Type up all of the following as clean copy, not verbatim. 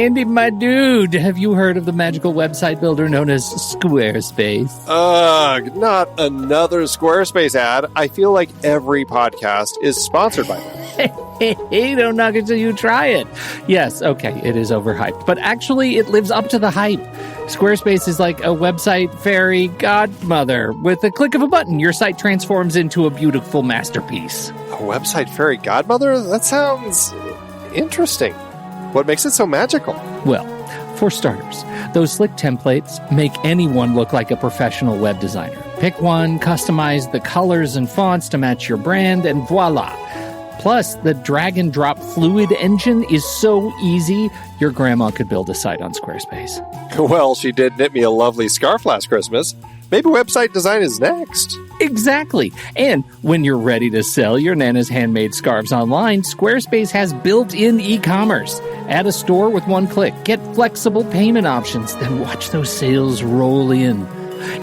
Andy, my dude, have you heard of the magical website builder known as Squarespace? Ugh, not another Squarespace ad. I feel like every podcast is sponsored by them. Hey, don't knock it till you try it. Yes, okay, it is overhyped, but actually it lives up to the hype. Squarespace is like a website fairy godmother. With a click of a button, your site transforms into a beautiful masterpiece. A website fairy godmother? That sounds interesting. What makes it so magical? Well, for starters, those slick templates make anyone look like a professional web designer. Pick one, customize the colors and fonts to match your brand, and voila. Plus, the drag-and-drop Fluid engine is so easy, your grandma could build a site on Squarespace. Well, she did knit me a lovely scarf last Christmas. Maybe website design is next. Exactly. And when you're ready to sell your Nana's handmade scarves online, Squarespace has built-in e-commerce. Add a store with one click. Get flexible payment options. Then watch those sales roll in.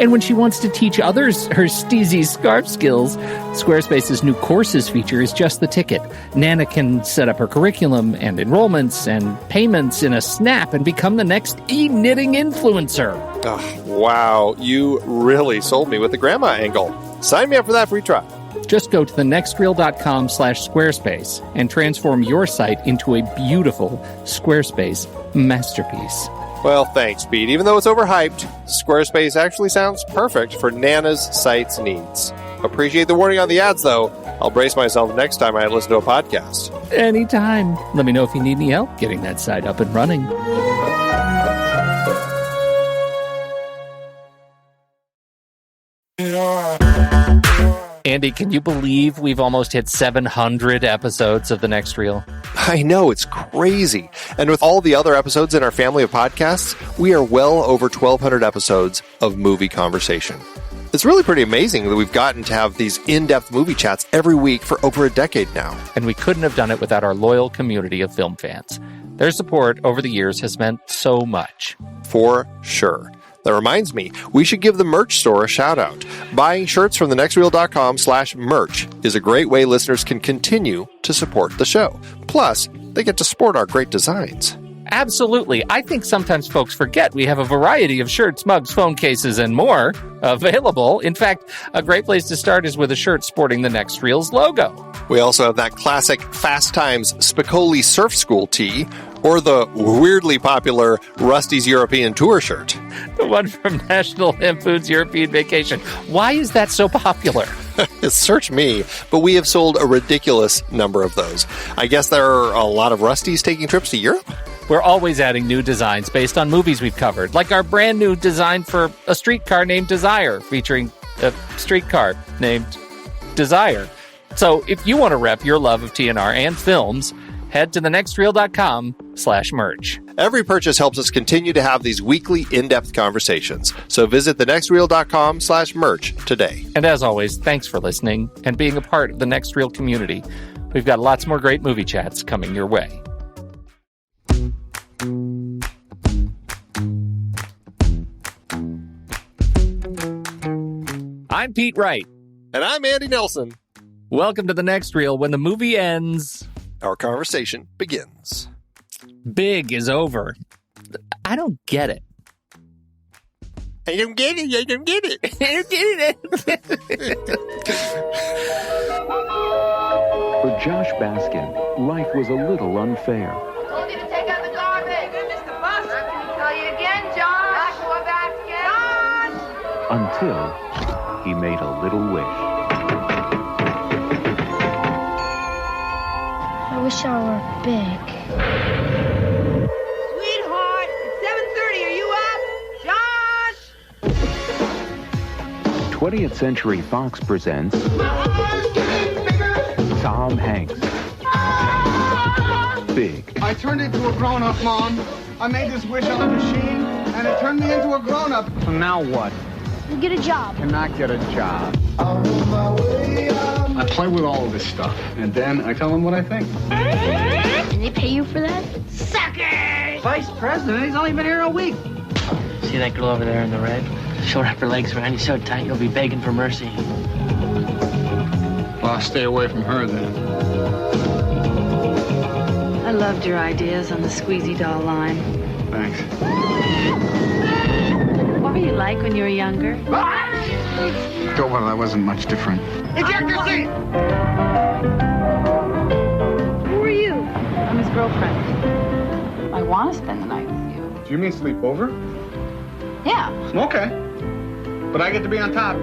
And when she wants to teach others her steezy scarf skills, Squarespace's new courses feature is just the ticket. Nana can set up her curriculum and enrollments and payments in a snap and become the next e-knitting influencer. Oh, wow, you really sold me with the grandma angle. Sign me up for that free trial. Just go to thenextreel.com/Squarespace and transform your site into a beautiful Squarespace masterpiece. Well, thanks, Pete. Even though it's overhyped, Squarespace actually sounds perfect for Nana's site's needs. Appreciate the warning on the ads, though. I'll brace myself next time I listen to a podcast. Anytime. Let me know if you need any help getting that site up and running. Andy, can you believe we've almost hit 700 episodes of The Next Reel? I know, it's crazy. And with all the other episodes in our family of podcasts, we are well over 1,200 episodes of movie conversation. It's really pretty amazing that we've gotten to have these in-depth movie chats every week for over a decade now. And we couldn't have done it without our loyal community of film fans. Their support over the years has meant so much. For sure. That reminds me, we should give the merch store a shout out. Buying shirts from thenextreel.com/merch is a great way listeners can continue to support the show. Plus, they get to sport our great designs. Absolutely. I think sometimes folks forget we have a variety of shirts, mugs, phone cases, and more available. In fact, a great place to start is with a shirt sporting the Next Reel's logo. We also have that classic Fast Times Spicoli Surf School tee, or the weirdly popular Rusty's European Tour shirt. The one from National Lampoon's European Vacation. Why is that so popular? Search me, but we have sold a ridiculous number of those. I guess there are a lot of Rustys taking trips to Europe? We're always adding new designs based on movies we've covered, like our brand new design for a streetcar named Desire, featuring a streetcar named Desire. So if you want to rep your love of TNR and films, head to thenextreel.com/merch. Every purchase helps us continue to have these weekly in-depth conversations. So visit thenextreel.com/merch today. And as always, thanks for listening and being a part of the Next Reel community. We've got lots more great movie chats coming your way. I'm Pete Wright. And I'm Andy Nelson. Welcome to The Next Reel. When the movie ends, our conversation begins. Big is over. I don't get it. I don't get it. I don't get it. I don't get it. For Josh Baskin, life was a little unfair. I told you to take out the garbage. You missed the bus. I'm going to tell you again, Josh. Joshua Baskin. Josh! Until he made a little wish. I wish I were big. Sweetheart, it's 7:30. Are you up? Josh! 20th Century Fox presents Tom Hanks. Big. I turned into a grown-up, Mom. I made this wish on a machine, and it turned me into a grown-up. So now what? You get a job. Cannot get a job. I play with all of this stuff, and then I tell them what I think. And they pay you for that? Suckers! Vice President? He's only been here a week. See that girl over there in the red? She'll wrap her legs around you so tight you'll be begging for mercy. Well, I'll stay away from her then. I loved your ideas on the squeezy doll line. Thanks. What were you like when you were younger? Oh, well, I wasn't much different. Eject your seat! Who are you? I'm his girlfriend. I want to spend the night with you. Do you mean sleep over? Yeah. Okay. But I get to be on top.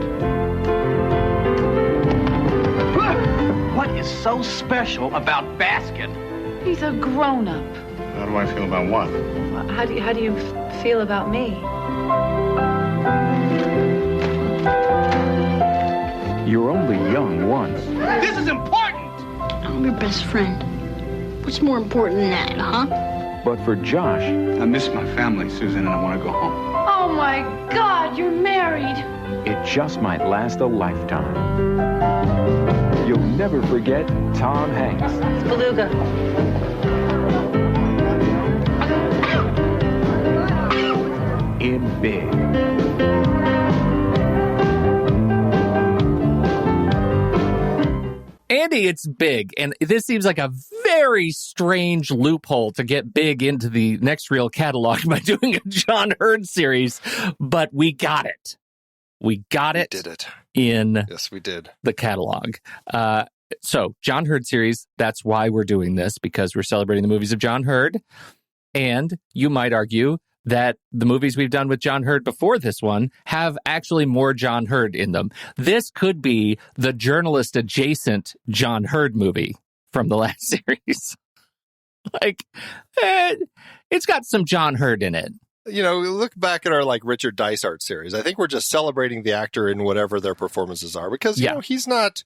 What is so special about Baskin? He's a grown-up. How do I feel about what? How do you feel about me? You're only young once. This is important! I'm your best friend. What's more important than that, huh? But for Josh, I miss my family, Susan, and I want to go home. Oh my God, you're married. it just might last a lifetime. You'll never forget Tom Hanks. Beluga. In Big. Andy, it's Big, and this seems like a very strange loophole to get Big into the Next Reel catalog by doing a John Hurt series, but we got it. We did it in yes, we did. The catalog. So, John Hurt series, that's why we're doing this, because we're celebrating the movies of John Hurt, and you might argue that the movies we've done with John Hurt before this one have actually more John Hurt in them. This could be the journalist-adjacent John Hurt movie from the last series. It's got some John Hurt in it. You know, look back at our Richard Dysart series. I think we're just celebrating the actor in whatever their performances are, because you know he's not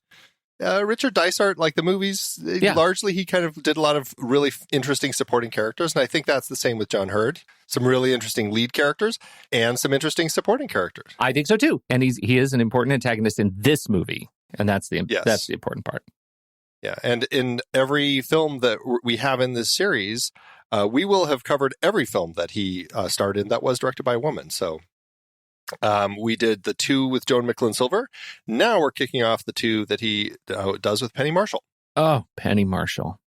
Richard Dysart, like the movies. Largely, he kind of did a lot of really interesting supporting characters, and I think that's the same with John Hurt. Some really interesting lead characters and some interesting supporting characters. I think so too, and he is an important antagonist in this movie, and that's the important part. Yeah, and in every film that we have in this series, we will have covered every film that he starred in that was directed by a woman. So we did the 2 with Joan Micklin-Silver. Now we're kicking off the 2 that he does with Penny Marshall. Oh, Penny Marshall.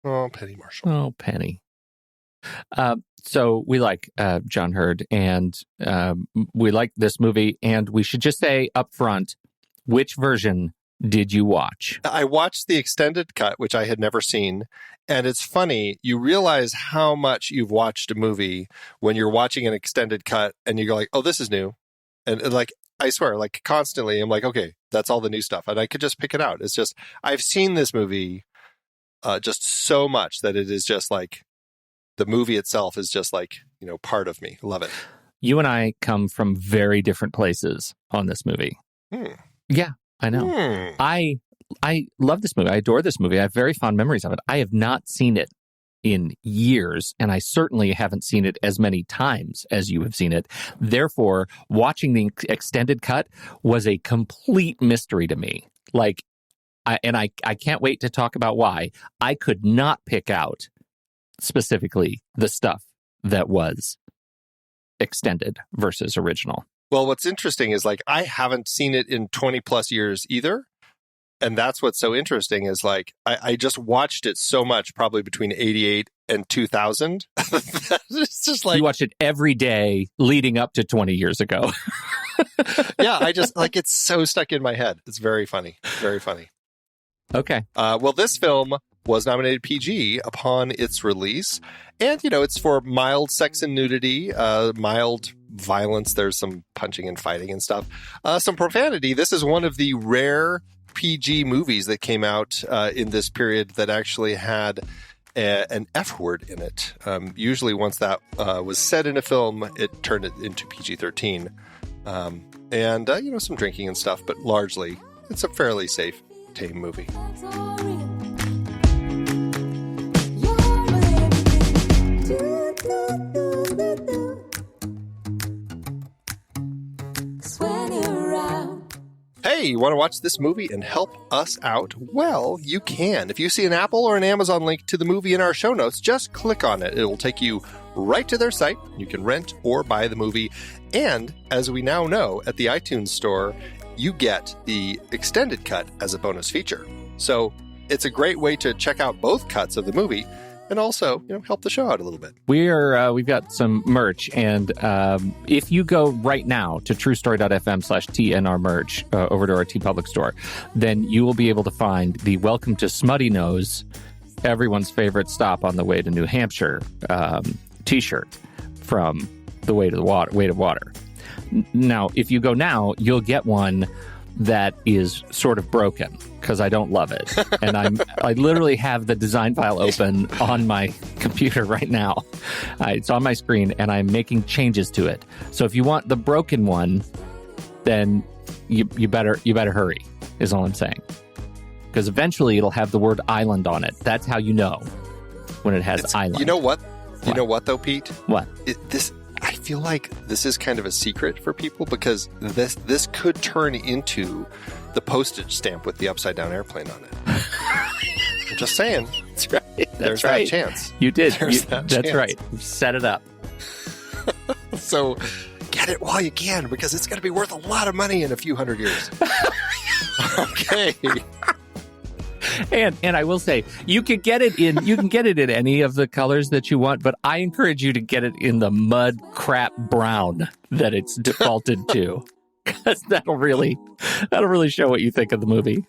Oh, Penny Marshall. Oh, Penny. So we like John Hurt, and we like this movie, and we should just say up front, which version did you watch? I watched the extended cut, which I had never seen. And it's funny, you realize how much you've watched a movie when you're watching an extended cut and you go like, oh, this is new. And I swear, constantly, I'm like, okay, that's all the new stuff. And I could just pick it out. It's just, I've seen this movie just so much that it is just the movie itself is just part of me. Love it. You and I come from very different places on this movie. Yeah. I know. I love this movie. I adore this movie. I have very fond memories of it. I have not seen it in years, and I certainly haven't seen it as many times as you have seen it. Therefore, watching the extended cut was a complete mystery to me. I can't wait to talk about why. I could not pick out specifically the stuff that was extended versus original. Well, what's interesting is I haven't seen it in 20 plus years either. And that's what's so interesting is I just watched it so much, probably between 88 and 2000. It's just you watched it every day leading up to 20 years ago. Yeah, I just it's so stuck in my head. It's very funny. Very funny. Okay. Well, this film was nominated PG upon its release. And, it's for mild sex and nudity, mild violence. There's some punching and fighting and stuff. Some profanity. This is one of the rare PG movies that came out in this period that actually had an F word in it. Usually once that was said in a film, it turned it into PG-13. And, some drinking and stuff, but largely it's a fairly safe, tame movie. Hey, you want to watch this movie and help us out? Well, you can. If you see an Apple or an Amazon link to the movie in our show notes, just click on it. It will take you right to their site. You can rent or buy the movie. And as we now know, at the iTunes store, you get the extended cut as a bonus feature. So it's a great way to check out both cuts of the movie and also, help the show out a little bit. We've got some merch, and if you go right now to truestory.fm/TNR merch over to our TeePublic store, then you will be able to find the Welcome to Smutty Nose, everyone's favorite stop on the way to New Hampshire t-shirt from the Way to Water. Now, if you go now, you'll get one that is sort of broken because I don't love it. And I literally have the design file open on my computer right now. It's on my screen and I'm making changes to it. So if you want the broken one, then you better hurry, is all I'm saying. Because eventually it'll have the word island on it. That's how you know when it has island. You know what? You know what though, Pete? What? I feel like this is kind of a secret for people because this could turn into the postage stamp with the upside down airplane on it. I'm just saying. That's right. There's that chance. You did. That's right. You set it up. So get it while you can because it's going to be worth a lot of money in a few hundred years. Okay. And I will say, you can get it in any of the colors that you want, but I encourage you to get it in the mud crap brown that it's defaulted to, because that'll really show what you think of the movie.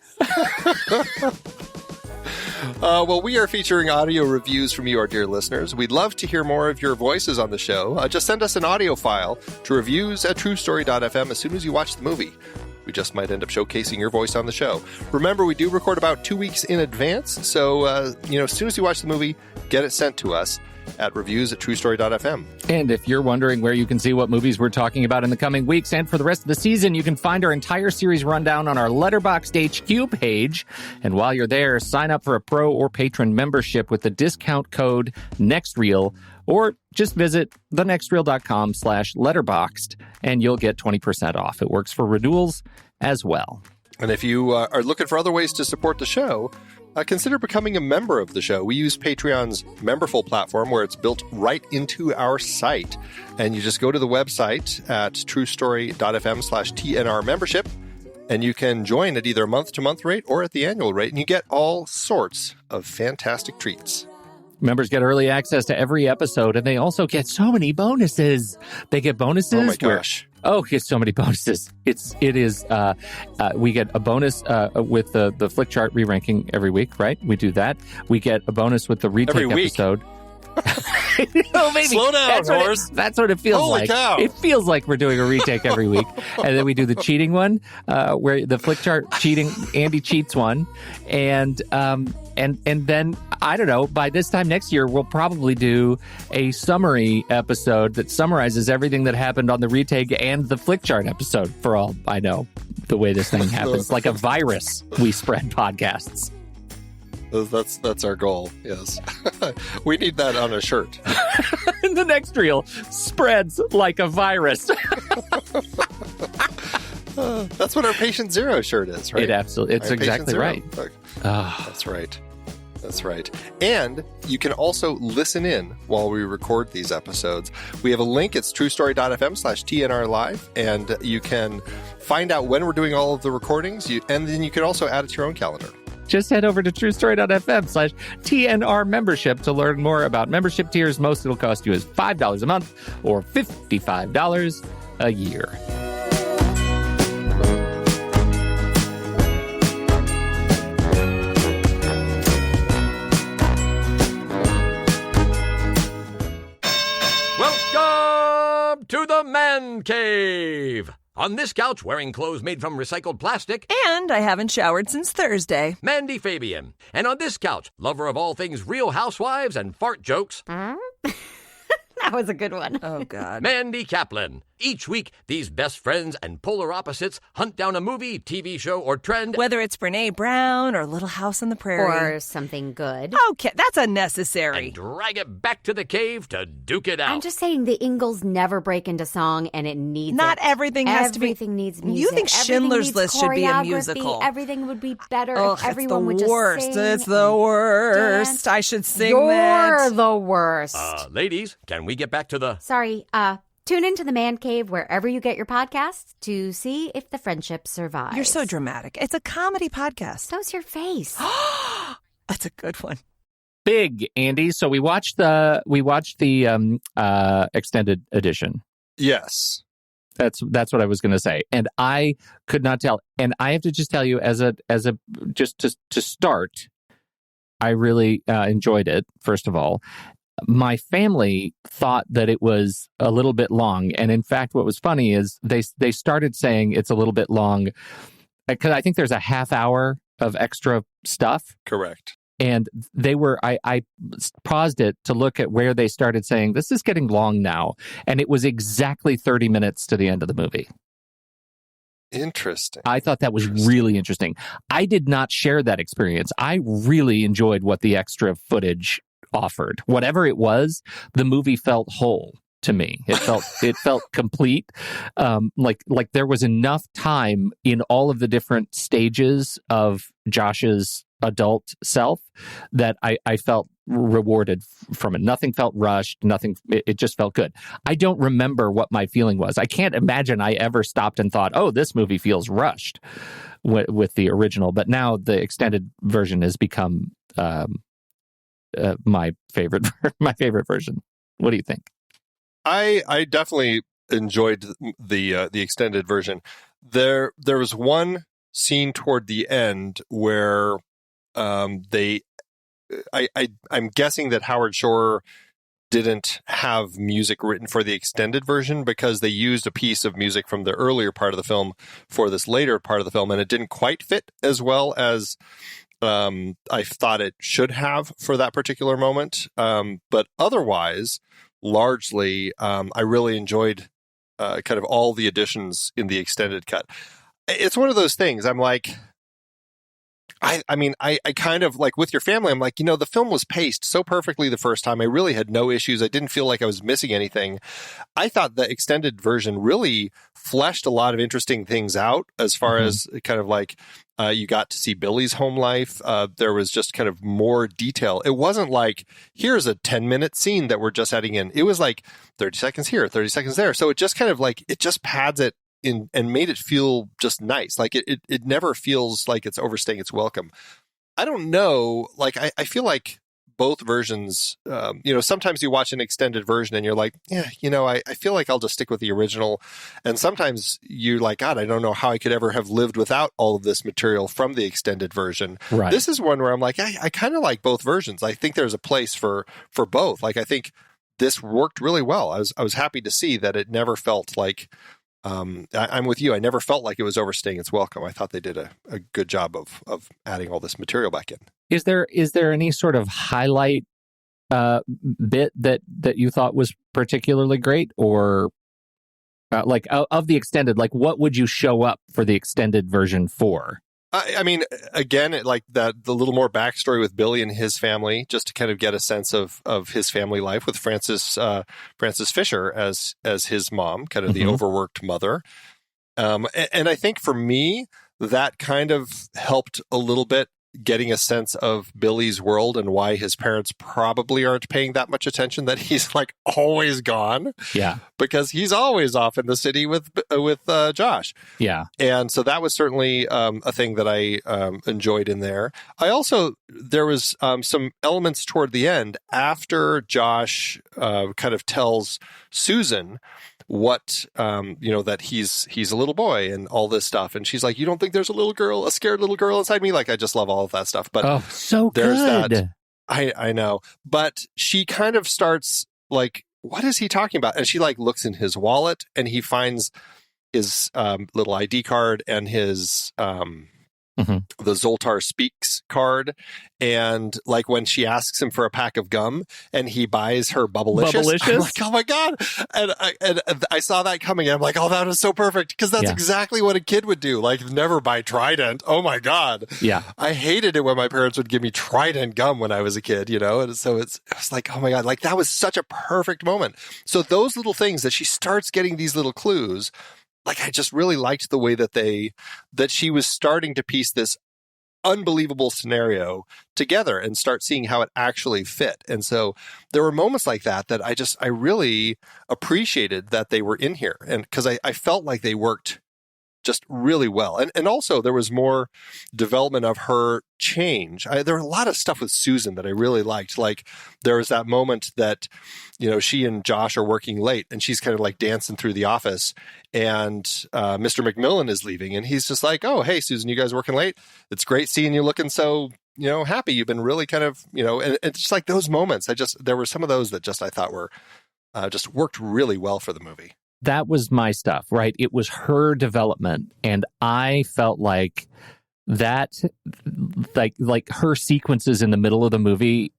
Well, we are featuring audio reviews from you, our dear listeners. We'd love to hear more of your voices on the show. Just send us an audio file to reviews@truestory.fm as soon as you watch the movie. We just might end up showcasing your voice on the show. Remember, we do record about 2 weeks in advance, so as soon as you watch the movie, get it sent to us at reviews@truestory.fm. And if you're wondering where you can see what movies we're talking about in the coming weeks and for the rest of the season, you can find our entire series rundown on our Letterboxd HQ page. And while you're there, sign up for a pro or patron membership with the discount code NEXTREEL, or just visit thenextreel.com/letterboxd and you'll get 20% off. It works for renewals as well. And if you are looking for other ways to support the show, consider becoming a member of the show. We use Patreon's Memberful platform where it's built right into our site. And you just go to the website at truestory.fm/TNR membership, and you can join at either a month-to-month rate or at the annual rate, and you get all sorts of fantastic treats. Members get early access to every episode, and they also get so many bonuses. They get bonuses. Oh my gosh. It's so many bonuses. We get a bonus with the Flick Chart re-ranking every week, right? We do that. We get a bonus with the retake episode. Maybe. Slow down, horse. That's what it feels Holy like. Cow. It feels like we're doing a retake every week. And then we do the cheating one, where the Flick Chart cheating, Andy cheats one. And then, I don't know, by this time next year, we'll probably do a summary episode that summarizes everything that happened on the retake and the Flick Chart episode, for all I know, the way this thing happens. Like a virus, we spread podcasts. That's our goal, yes. We need that on a shirt. The next reel spreads like a virus. That's what our Patient Zero shirt is, right? It's exactly right. That's right. That's right. And you can also listen in while we record these episodes. We have a link. It's truestory.fm/TNR live, and you can find out when we're doing all of the recordings, and then you can also add it to your own calendar. Just head over to truestory.fm/TNR membership to learn more about membership tiers. Most it'll cost you is $5 a month or $55 a year. Welcome to the Man Cave. On this couch, wearing clothes made from recycled plastic. And I haven't showered since Thursday. Mandy Fabian. And on this couch, lover of all things Real Housewives and fart jokes. That was a good one. Oh, God. Mandy Kaplan. Each week, these best friends and polar opposites hunt down a movie, TV show, or trend. Whether it's Brene Brown or Little House on the Prairie. Or something good. Okay, that's unnecessary. And drag it back to the cave to duke it out. I'm just saying the Ingalls never break into song, and it needs Not it. everything has to be. Everything needs music. You think Schindler's List should be a musical. Everything would be better if everyone would just sing. It's the worst. Dance. I should sing You're that. the worst. Ladies, can we get back to the... Sorry, tune into the Man Cave wherever you get your podcasts to see if the friendship survives. You're so dramatic. It's a comedy podcast. So's your face. That's a good one. big, Andy. So we watched the extended edition. Yes. That's what I was going to say, and I could not tell. And I have to just tell you, as a just to start, I really enjoyed it. First of all, my family thought that it was a little bit long, and in fact, what was funny is they started saying it's a little bit long because I think there's a half hour of extra stuff. Correct. And they were, I paused it to look at where they started saying, this is getting long now. And it was exactly 30 minutes to the end of the movie. Interesting. I thought that was really interesting. I did not share that experience. I really enjoyed what the extra footage offered. Whatever it was, the movie felt whole to me. It felt complete. Like there was enough time in all of the different stages of Josh's adult self that I felt rewarded from it. Nothing felt rushed. It just felt good. I don't remember what my feeling was. I can't imagine I ever stopped and thought, oh, this movie feels rushed with the original. But now the extended version has become my favorite version. What do you think? I definitely enjoyed the extended version. There was one scene toward the end where I'm guessing that Howard Shore didn't have music written for the extended version because they used a piece of music from the earlier part of the film for this later part of the film, and it didn't quite fit as well as I thought it should have for that particular moment. But otherwise, largely, I really enjoyed kind of all the additions in the extended cut. It's one of those things. I'm like, I kind of like with your family, I'm like, the film was paced so perfectly the first time. I really had no issues. I didn't feel like I was missing anything. I thought the extended version really fleshed a lot of interesting things out as far as kind of like you got to see Billy's home life. There was just kind of more detail. It wasn't like, here's a 10-minute scene that we're just adding in. It was like 30 seconds here, 30 seconds there. So it just kind of like, it just pads it in and made it feel just nice. Like it never feels like it's overstaying its welcome. I don't know. Like, I feel like both versions, sometimes you watch an extended version and you're like, yeah, I feel like I'll just stick with the original. And sometimes you're like, God, I don't know how I could ever have lived without all of this material from the extended version. Right. This is one where I'm like, I kind of like both versions. I think there's a place for both. Like, I think this worked really well. I was happy to see that it never felt like, I'm with you. I never felt like it was overstaying its welcome. I thought they did a good job of adding all this material back in. Is there any sort of highlight bit that you thought was particularly great, or like of the extended? Like, what would you show up for the extended version for? I mean, again, like the little more backstory with Billy and his family, just to kind of get a sense of his family life with Frances Fisher as his mom, kind of the overworked mother. And I think for me, that kind of helped a little bit getting a sense of Billy's world and why his parents probably aren't paying that much attention, that he's like always gone. Yeah. Because he's always off in the city with Josh. Yeah. And so that was certainly a thing that I enjoyed in there. There was some elements toward the end after Josh kind of tells Susan what, that he's a little boy and all this stuff. And she's like, you don't think there's a scared little girl inside me? Like, I just love all of that stuff. But so there's good. that. I know. But she kind of starts like, what is he talking about? And she like looks in his wallet and he finds his little ID card and his the Zoltar Speaks card. And like when she asks him for a pack of gum and he buys her Bubblicious. I'm like, oh my God. And I saw that coming and I'm like, oh, that was so perfect. Because that's exactly what a kid would do. Like, never buy Trident. Oh my God. Yeah. I hated it when my parents would give me Trident gum when I was a kid, And so it was like, oh my God, like that was such a perfect moment. So those little things that she starts getting these little clues, like, I just really liked the way that she was starting to piece this unbelievable scenario together and start seeing how it actually fit. And so there were moments like that I really appreciated that they were in here. And because I felt like they worked just really well. And also there was more development of her change. There were a lot of stuff with Susan that I really liked. Like there was that moment that, she and Josh are working late and she's kind of like dancing through the office and Mr. McMillan is leaving and he's just like, oh, hey, Susan, you guys working late? It's great seeing you looking so, happy. You've been really kind of, and it's just like those moments. There were some of those that just I thought were just worked really well for the movie. That was my stuff, right? It was her development. And I felt like that, like her sequences in the middle of the movie,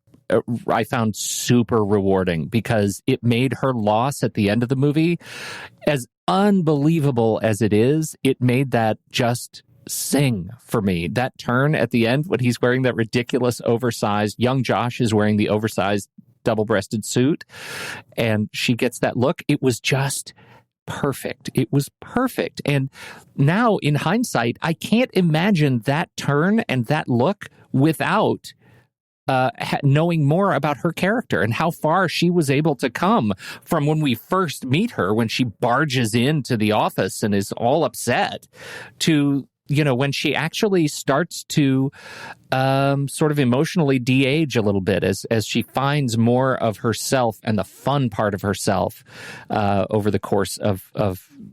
I found super rewarding because it made her loss at the end of the movie, as unbelievable as it is, it made that just sing for me. That turn at the end when he's wearing that ridiculous oversized, young Josh is wearing the oversized double-breasted suit and she gets that look. It was just perfect. It was perfect. And now in hindsight, I can't imagine that turn and that look without knowing more about her character and how far she was able to come from when we first meet her, when she barges into the office and is all upset, to when she actually starts to sort of emotionally de-age a little bit as she finds more of herself and the fun part of herself over the course of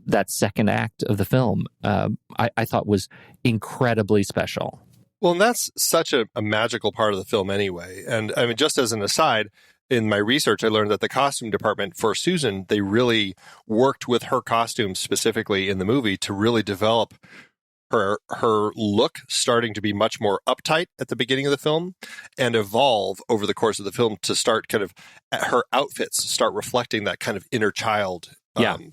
that second act of the film, I thought was incredibly special. Well, and that's such a magical part of the film anyway. And I mean, just as an aside, in my research, I learned that the costume department for Susan, they really worked with her costumes specifically in the movie to really develop her look, starting to be much more uptight at the beginning of the film and evolve over the course of the film to start kind of her outfits start reflecting that kind of inner child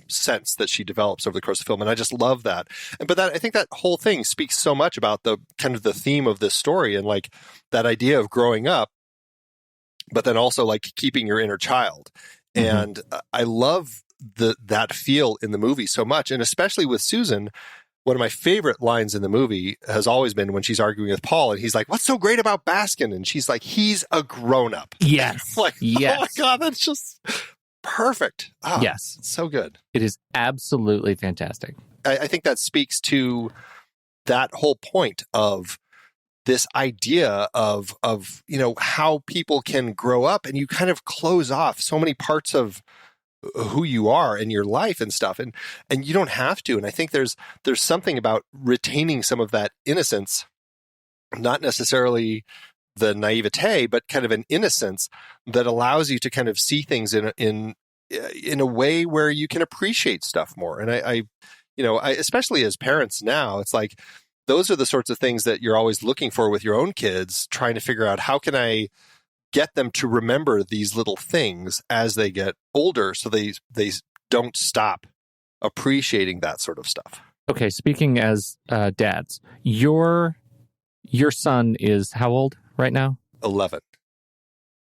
sense that she develops over the course of the film. And I just love that. But I think that whole thing speaks so much about the kind of the theme of this story and like that idea of growing up, but then also like keeping your inner child. Mm-hmm. And I love that feel in the movie so much. And especially with Susan, one of my favorite lines in the movie has always been when she's arguing with Paul and he's like, what's so great about Baskin? And she's like, he's a grown-up. Yes. Like, yes. Oh my God, that's just perfect. Oh, yes. It's so good. It is absolutely fantastic. I think that speaks to that whole point of this idea of how people can grow up and you kind of close off so many parts of who you are in your life and stuff. And you don't have to. And I think there's something about retaining some of that innocence, not necessarily the naivete, but kind of an innocence that allows you to kind of see things in a way where you can appreciate stuff more. And I especially as parents now, it's like, those are the sorts of things that you're always looking for with your own kids, trying to figure out how can I get them to remember these little things as they get older so they don't stop appreciating that sort of stuff. Okay, speaking as dads, your son is how old right now? 11.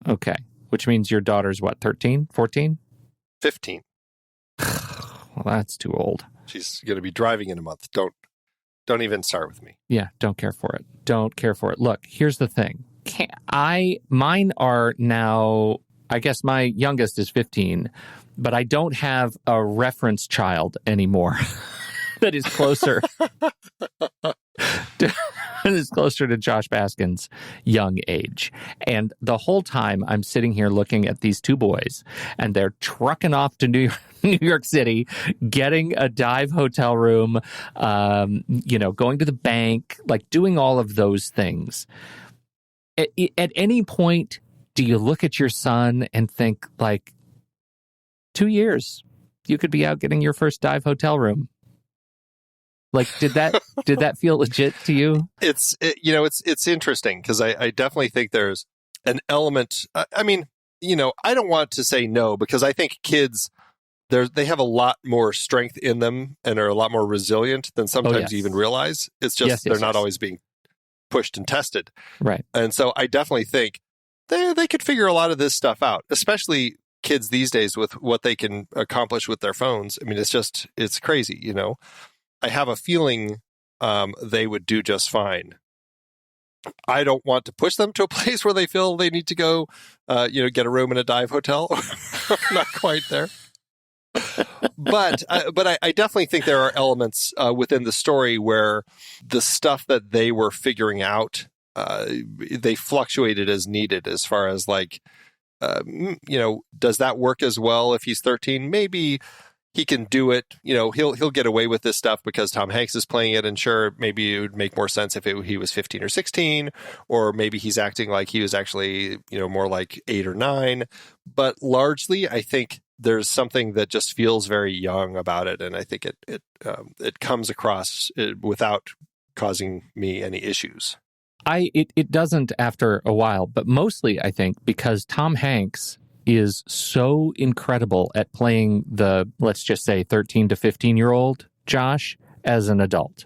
Okay, which means your daughter's what, 13, 14? 15. Well, that's too old. She's going to be driving in a month. Don't even start with me. Yeah, don't care for it. Don't care for it. Look, here's the thing. Mine are now, I guess my youngest is 15, but I don't have a reference child anymore that is closer to Josh Baskin's young age. And the whole time I'm sitting here looking at these two boys and they're trucking off to New York City, getting a dive hotel room, going to the bank, like doing all of those things. At any point, do you look at your son and think, like, 2 years, you could be out getting your first dive hotel room? Like, did that feel legit to you? It's interesting because I definitely think there's an element. I mean, I don't want to say no because I think kids, they have a lot more strength in them and are a lot more resilient than sometimes you even realize. It's just they're not always being pushed and tested. Right. And so I definitely think they could figure a lot of this stuff out, especially kids these days with what they can accomplish with their phones. I mean, it's crazy, I have a feeling they would do just fine. I don't want to push them to a place where they feel they need to go, get a room in a dive hotel. Not quite there. But I definitely think there are elements within the story where the stuff that they were figuring out, they fluctuated as needed as far as like, does that work as well if he's 13? Maybe he can do it. He'll get away with this stuff because Tom Hanks is playing it. And sure, maybe it would make more sense if he was 15 or 16, or maybe he's acting like he was actually, more like 8 or 9. But largely, I think there's something that just feels very young about it. And I think it comes across without causing me any issues. It doesn't after a while, but mostly I think because Tom Hanks is so incredible at playing the, let's just say, 13 to 15-year-old Josh as an adult.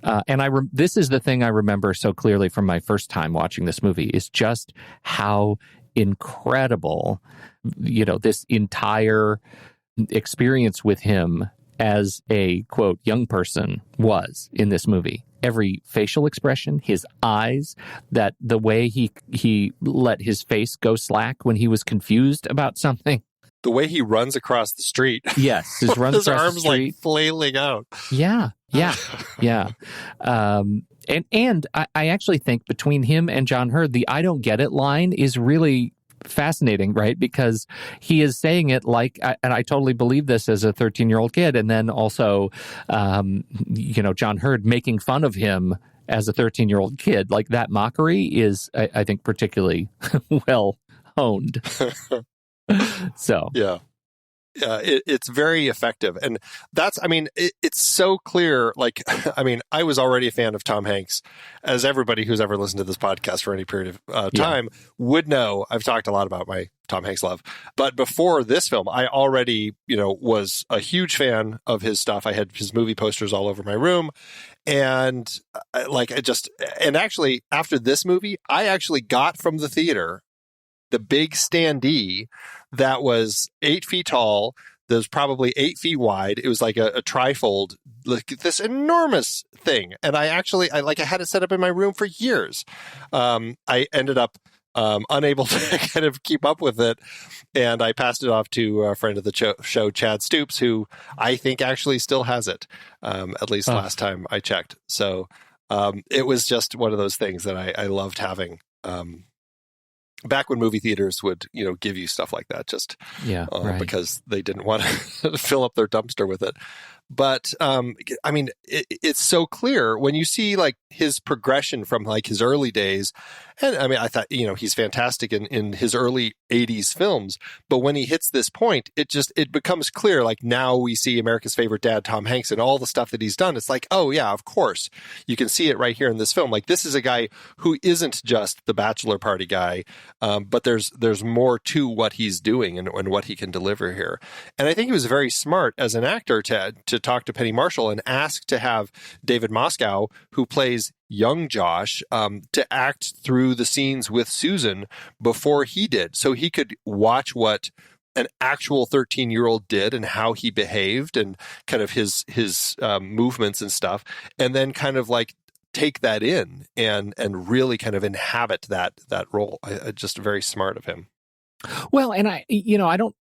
And this is the thing I remember so clearly from my first time watching this movie, is just how incredible, this entire experience with him as a, quote, young person was in this movie. Every facial expression, his eyes, that the way he let his face go slack when he was confused about something. The way he runs across the street. Yes, his runs his across arms the street. Like flailing out. Yeah. And I actually think between him and John Hurd, the "I don't get it" line is really fascinating, right? Because he is saying it like, and I totally believe this as a 13-year-old kid, and then also, John Hurd making fun of him as a 13-year-old kid. Like, that mockery is, I think, particularly well honed. So yeah. It's very effective. And that's, it's so clear. Like, I was already a fan of Tom Hanks, as everybody who's ever listened to this podcast for any period of time would know. I've talked a lot about my Tom Hanks love. But before this film, I already, was a huge fan of his stuff. I had his movie posters all over my room. And actually, after this movie, I actually got from the theater the big standee that was 8 feet tall. That was probably 8 feet wide. It was like a trifold, like this enormous thing. And I had it set up in my room for years. I ended up unable to kind of keep up with it. And I passed it off to a friend of the show, Chad Stoops, who I think actually still has it, at least last time I checked. So it was just one of those things that I loved having. Back when movie theaters would, give you stuff like that, just because they didn't want to fill up their dumpster with it. But it's so clear when you see like his progression from like his early days. And I thought, he's fantastic in his early 80s films. But when he hits this point, it becomes clear. Like, now we see America's favorite dad, Tom Hanks, and all the stuff that he's done. It's like, oh yeah, of course. You can see it right here in this film. Like, this is a guy who isn't just the bachelor party guy, but there's more to what he's doing and what he can deliver here. And I think he was very smart as an actor to talk to Penny Marshall and ask to have David Moscow, who plays young Josh, to act through the scenes with Susan before he did, so he could watch what an actual 13-year-old did and how he behaved and kind of his movements and stuff, and then kind of like take that in and really kind of inhabit that role. I just very smart of him. Well, and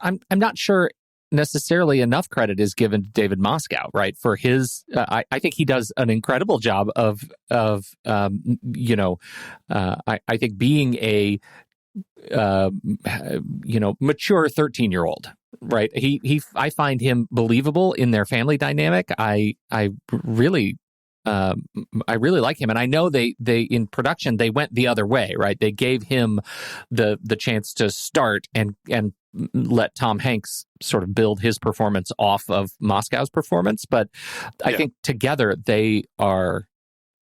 I'm not sure necessarily enough credit is given to David Moscow, right? For his, I think he does an incredible job of I think being a, mature 13-year-old, right? I find him believable in their family dynamic. I really like him, and I know they in production they went the other way, right? They gave him the chance to start and let Tom Hanks sort of build his performance off of Moscow's performance, but I think together they are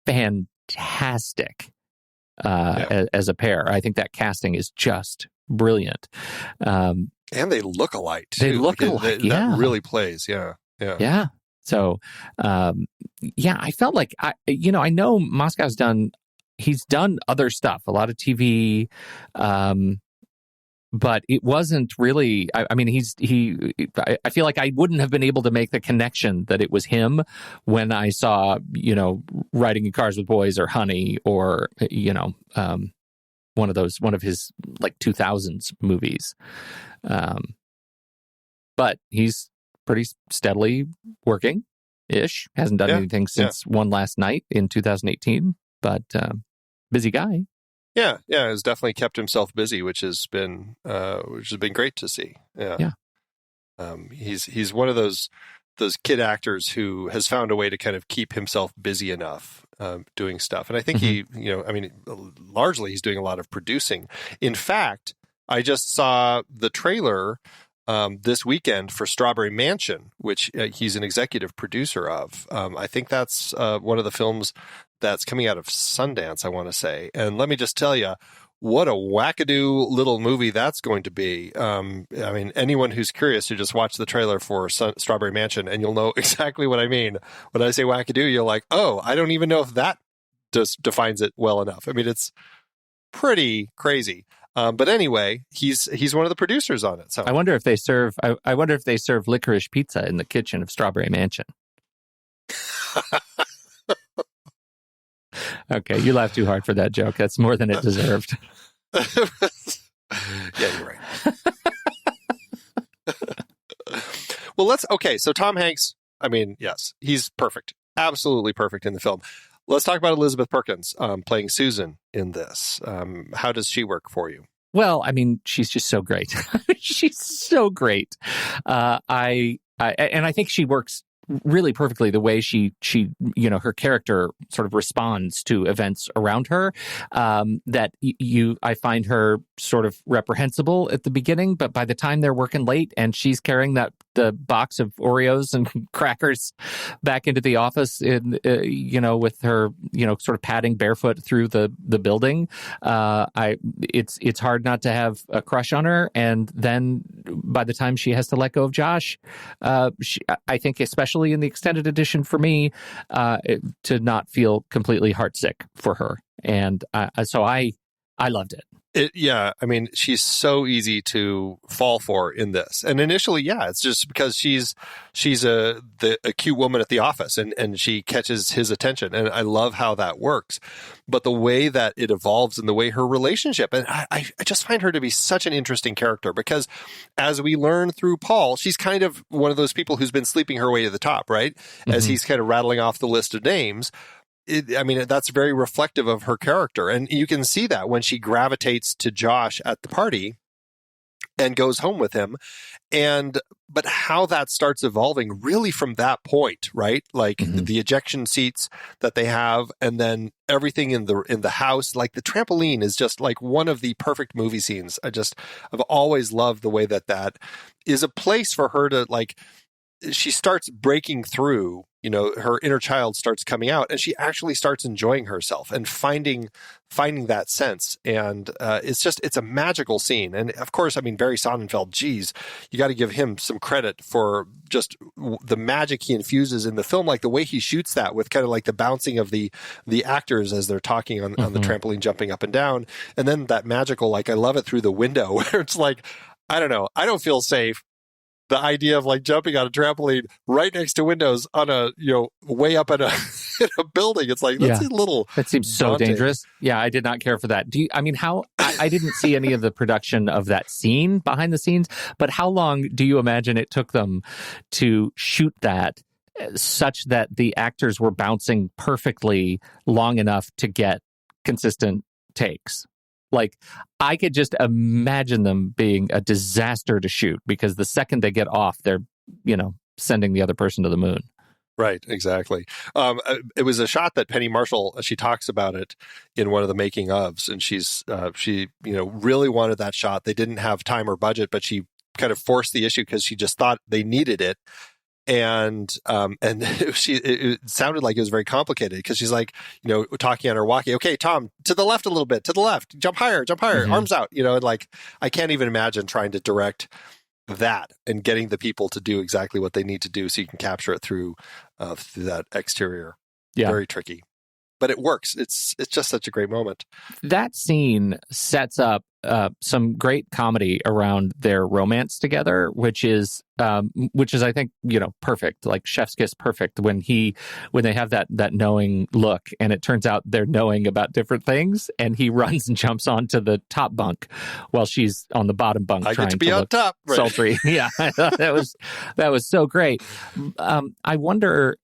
fantastic as a pair. I think that casting is just brilliant, and they look alike too. They look alike. That really plays. Yeah. So, I felt like I know Moscow's he's done other stuff, a lot of TV, but it wasn't really. I feel like I wouldn't have been able to make the connection that it was him when I saw, Riding in Cars with Boys or Honey or one of his like 2000s movies. But he's pretty steadily working-ish. Hasn't done anything since One Last Night in 2018, but busy guy. Yeah, has definitely kept himself busy, which has been great to see. Yeah. He's one of those kid actors who has found a way to kind of keep himself busy enough doing stuff. And I think largely he's doing a lot of producing. In fact, I just saw the trailer this weekend for Strawberry Mansion, which he's an executive producer of. I think that's one of the films that's coming out of Sundance, I want to say. And let me just tell you, what a wackadoo little movie that's going to be. Anyone who's curious, you just watch the trailer for Strawberry Mansion and you'll know exactly what I mean. When I say wackadoo, you're like, oh, I don't even know if that just defines it well enough. I mean, it's pretty crazy. But anyway, he's one of the producers on it. So I wonder if they serve licorice pizza in the kitchen of Strawberry Mansion. Okay, you laughed too hard for that joke. That's more than it deserved. Yeah, you're right. Well, so Tom Hanks, yes, he's perfect. Absolutely perfect in the film. Let's talk about Elizabeth Perkins playing Susan in this. How does she work for you? Well, she's just so great. She's so great. I think she works really perfectly the way she her character sort of responds to events around her, that I find her sort of reprehensible at the beginning, but by the time they're working late and she's carrying the box of Oreos and crackers back into the office with her sort of padding barefoot through the building, it's hard not to have a crush on her. And then by the time she has to let go of Josh, I think especially in the extended edition for me, to not feel completely heartsick for her. And so I loved it. She's so easy to fall for in this. And initially, it's just because she's a cute woman at the office and she catches his attention. And I love how that works. But the way that it evolves and the way her relationship, and I just find her to be such an interesting character because as we learn through Paul, she's kind of one of those people who's been sleeping her way to the top, right? Mm-hmm. As he's kind of rattling off the list of names. That's very reflective of her character. And you can see that when she gravitates to Josh at the party and goes home with him. But how that starts evolving really from that point, right? Like the ejection seats that they have, and then everything in the house, like the trampoline is just like one of the perfect movie scenes. I've always loved the way that is a place for her to she starts breaking through, her inner child starts coming out and she actually starts enjoying herself and finding that sense. And it's a magical scene. And of course, Barry Sonnenfeld, geez, you got to give him some credit for just the magic he infuses in the film, like the way he shoots that with kind of like the bouncing of the actors as they're talking on the trampoline, jumping up and down. And then that magical, I love it through the window where it's like, I don't know, I don't feel safe. The idea of jumping on a trampoline right next to windows on a, way up in a building. It's like, that's a little. That seems so daunting. Dangerous. Yeah, I did not care for that. I didn't see any of the production of that scene behind the scenes, but how long do you imagine it took them to shoot that such that the actors were bouncing perfectly long enough to get consistent takes? I could just imagine them being a disaster to shoot because the second they get off, they're, sending the other person to the moon. Right, exactly. It was a shot that Penny Marshall, she talks about it in one of the making ofs, and she really wanted that shot. They didn't have time or budget, but she kind of forced the issue because she just thought they needed it. And it sounded like it was very complicated because she's talking on her walkie. Okay, Tom, to the left a little bit, to the left, jump higher, arms out, and I can't even imagine trying to direct that and getting the people to do exactly what they need to do so you can capture it through that exterior. Yeah. Very tricky, but it works. It's just such a great moment. That scene sets up some great comedy around their romance together, which is I think, perfect, like chef's kiss perfect when they have that knowing look, and it turns out they're knowing about different things, and he runs and jumps onto the top bunk while she's on the bottom bunk I trying get to be on look top. Right. sultry. Yeah, I thought that was so great. I wonder,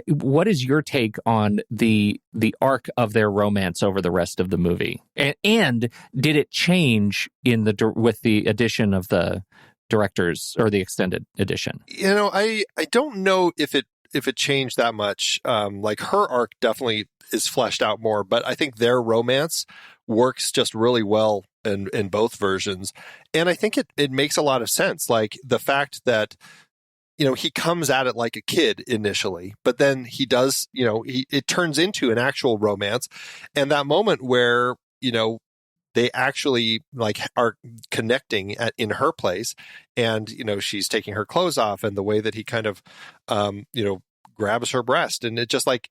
what is your take on the arc of their romance over the rest of the movie, and did it change with the addition of the directors or the extended edition? I don't know if it changed that much. Like her arc definitely is fleshed out more, but I think their romance works just really well in both versions, and I think it makes a lot of sense. Like the fact that he comes at it like a kid initially, but then he does, it turns into an actual romance. And that moment where, they actually like are connecting in her place, and, she's taking her clothes off, and the way that he kind of, grabs her breast, and it just like,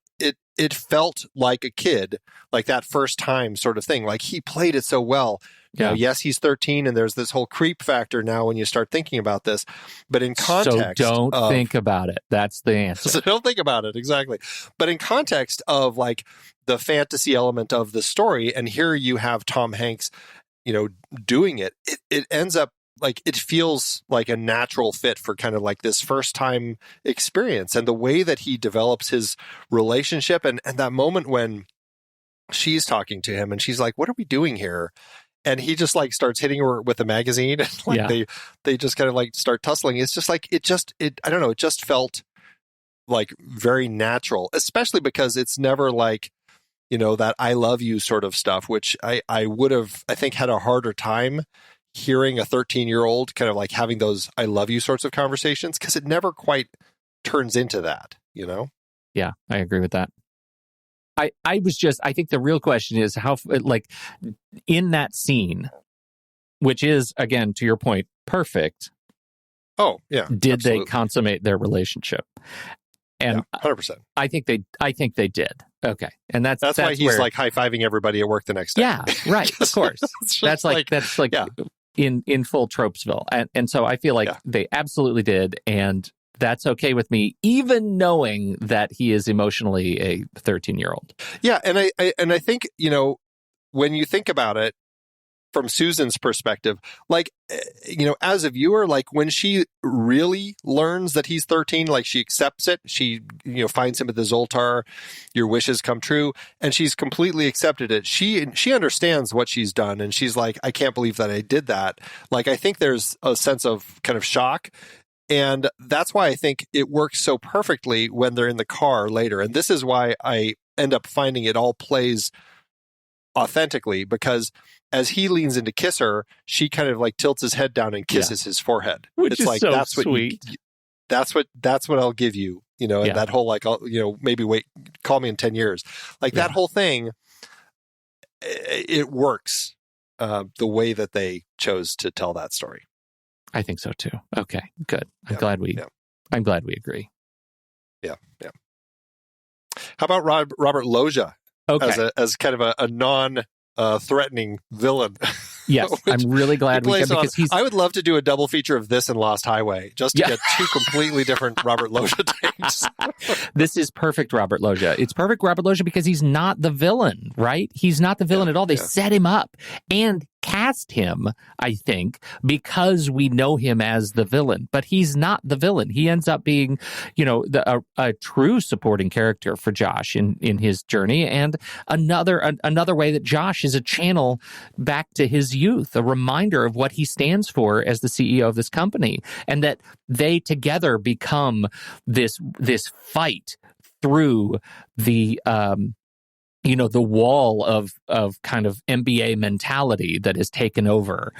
it felt like a kid, like that first time sort of thing. Like he played it so well. Yeah. Yes, he's 13, and there's this whole creep factor now when you start thinking about this. But in context, so don't think about it. That's the answer. So don't think about it, exactly. But in context of like the fantasy element of the story, and here you have Tom Hanks, doing it ends up like it feels like a natural fit for kind of like this first time experience, and the way that he develops his relationship, and that moment when she's talking to him and she's like, "What are we doing here?" And he just like starts hitting her with a magazine, and like they just kind of like start tussling. It's just like it I don't know, it just felt like very natural, especially because it's never like, that I love you sort of stuff, which I would have, I think, had a harder time hearing a 13-year-old kind of like having those I love you sorts of conversations, because it never quite turns into that, Yeah, I agree with that. I think the real question is how, like, in that scene, which is, again, to your point, perfect. Oh, yeah. Did absolutely. they consummate their relationship? And 100%. I think they did. Okay. And that's why he's like high-fiving everybody at work the next day. Yeah, right. Of course. that's like in full Tropesville. And so I feel like they absolutely did. And that's okay with me, even knowing that he is emotionally a 13-year-old. Yeah, and I think, when you think about it from Susan's perspective, like, as a viewer, like when she really learns that he's 13, like she accepts it, she, finds him at the Zoltar, your wishes come true, and she's completely accepted it. She understands what she's done, and she's like, I can't believe that I did that. Like, I think there's a sense of kind of shock. And that's why I think it works so perfectly when they're in the car later. And this is why I end up finding it all plays authentically, because as he leans in to kiss her, she kind of like tilts his head down and kisses his forehead. Which it's is like, so that's sweet. That's what I'll give you, and that whole like, maybe wait, call me in 10 years. Like that whole thing, it works the way that they chose to tell that story. I think so too. Okay, good. I'm glad we agree. Yeah. How about Robert Loggia as kind of a non-threatening villain? Yes, I'm really glad we can, because I would love to do a double feature of this and Lost Highway, just to get two completely different Robert Loggia takes. This is perfect Robert Loggia. It's perfect Robert Loggia because he's not the villain, right? He's not the villain at all. They set him up and cast him, I think, because we know him as the villain, but he's not the villain. He ends up being, a true supporting character for Josh in his journey, and another way that Josh is a channel back to his youth, a reminder of what he stands for as the CEO of this company, and that they together become this fight through the the wall of kind of MBA mentality that has taken over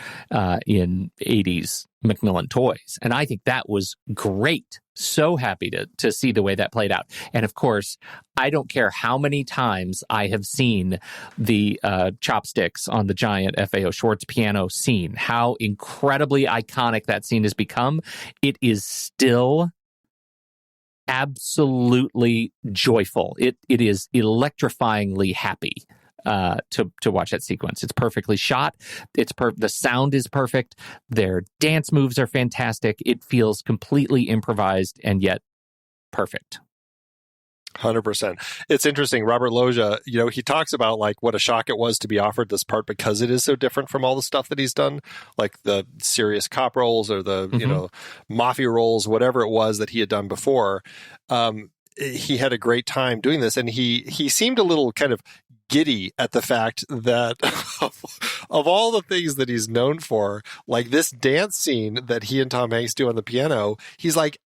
in 80s Macmillan Toys. And I think that was great. So happy to see the way that played out. And of course, I don't care how many times I have seen the chopsticks on the giant FAO Schwartz piano scene, how incredibly iconic that scene has become. It is still absolutely joyful. It is electrifyingly happy to watch that sequence. It's perfectly shot. The sound is perfect. Their dance moves are fantastic. It feels completely improvised and yet perfect. 100%. It's interesting. Robert Loggia, he talks about like what a shock it was to be offered this part because it is so different from all the stuff that he's done, like the serious cop roles or the, mafia roles, whatever it was that he had done before. He had a great time doing this, and he seemed a little kind of giddy at the fact that of all the things that he's known for, like this dance scene that he and Tom Hanks do on the piano, he's like,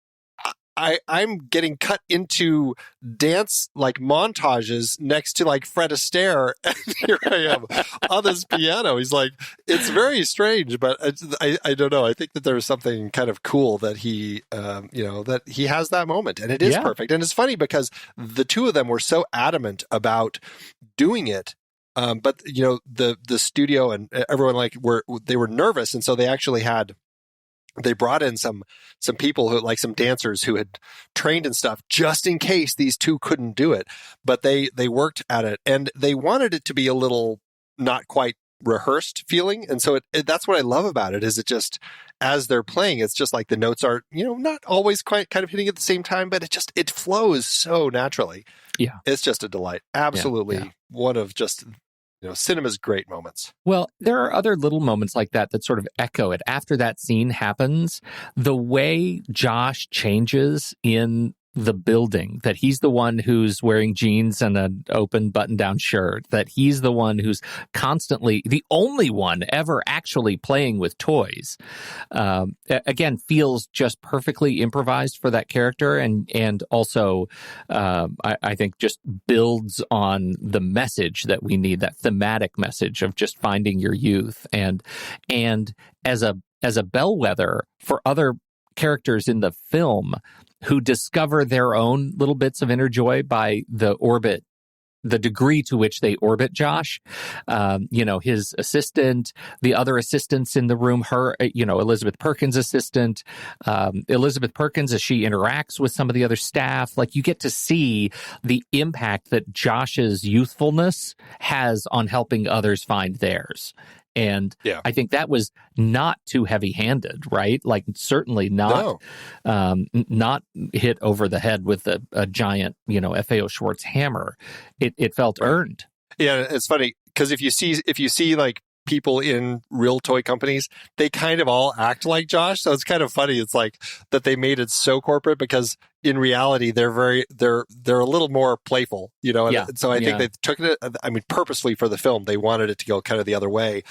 I'm getting cut into dance like montages next to like Fred Astaire, and here I am on this piano. He's like, it's very strange, but I don't know. I think that there's something kind of cool that he, that he has that moment, and it is perfect. And it's funny because the two of them were so adamant about doing it. But the studio and everyone they were nervous, and so they brought in some people who like some dancers who had trained and stuff just in case these two couldn't do it. But they worked at it, and they wanted it to be a little not quite rehearsed feeling. And so that's what I love about it, is it just, as they're playing, it's just like the notes are, not always quite kind of hitting at the same time, but it flows so naturally. Yeah. It's just a delight. Absolutely. One of just cinema's great moments. Well, there are other little moments like that sort of echo it. After that scene happens, the way Josh changes in the building, that he's the one who's wearing jeans and an open button-down shirt, that he's the one who's constantly the only one ever actually playing with toys, again, feels just perfectly improvised for that character, and also I think just builds on the message that we need, that thematic message of just finding your youth, and as a bellwether for other characters in the film who discover their own little bits of inner joy by the degree to which they orbit Josh. His assistant, the other assistants in the room, Elizabeth Perkins' assistant, Elizabeth Perkins as she interacts with some of the other staff. Like, you get to see the impact that Josh's youthfulness has on helping others find theirs. And I think that was not too heavy-handed, right? Like, certainly not not hit over the head with a giant, FAO Schwartz hammer. It felt earned. Yeah, it's funny because if you see like people in real toy companies, they kind of all act like Josh. So it's kind of funny. It's like that they made it so corporate because in reality they're a little more playful, And so I think they took it, purposely for the film. They wanted it to go kind of the other way.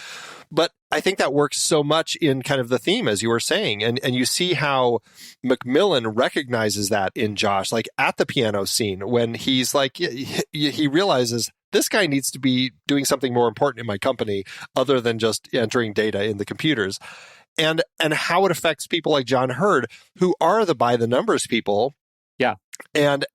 But I think that works so much in kind of the theme, as you were saying. And you see how Macmillan recognizes that in Josh, like at the piano scene when he's like, he realizes this guy needs to be doing something more important in my company other than just entering data in the computers. And how it affects people like John Hurd, who are the by the numbers people. Yeah. And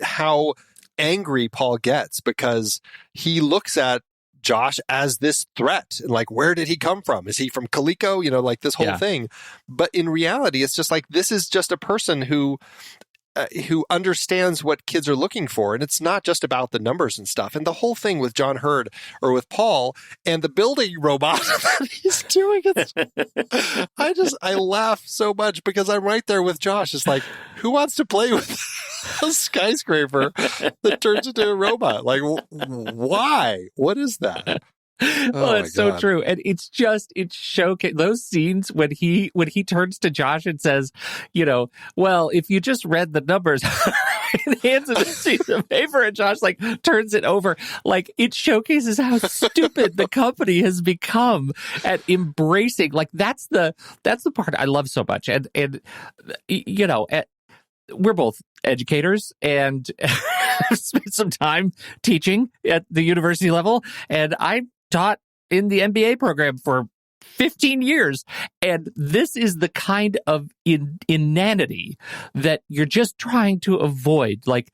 how angry Paul gets because he looks at Josh as this threat. And like, where did he come from? Is he from Coleco? Like this whole thing. But in reality, it's just like, this is just a person who understands what kids are looking for. And it's not just about the numbers and stuff. And the whole thing with John Hurd or with Paul and the building robot that he's doing, I laugh so much because I'm right there with Josh. It's like, who wants to play with a skyscraper that turns into a robot? Like, why? What is that? Well, it's so true. And it's showcase those scenes when he turns to Josh and says, well, if you just read the numbers, and hands him a piece of paper, and Josh like turns it over. Like, it showcases how stupid the company has become at embracing. Like, that's the part I love so much. And we're both educators and spent some time teaching at the university level, and I taught in the MBA program for 15 years. And this is the kind of inanity that you're just trying to avoid. Like,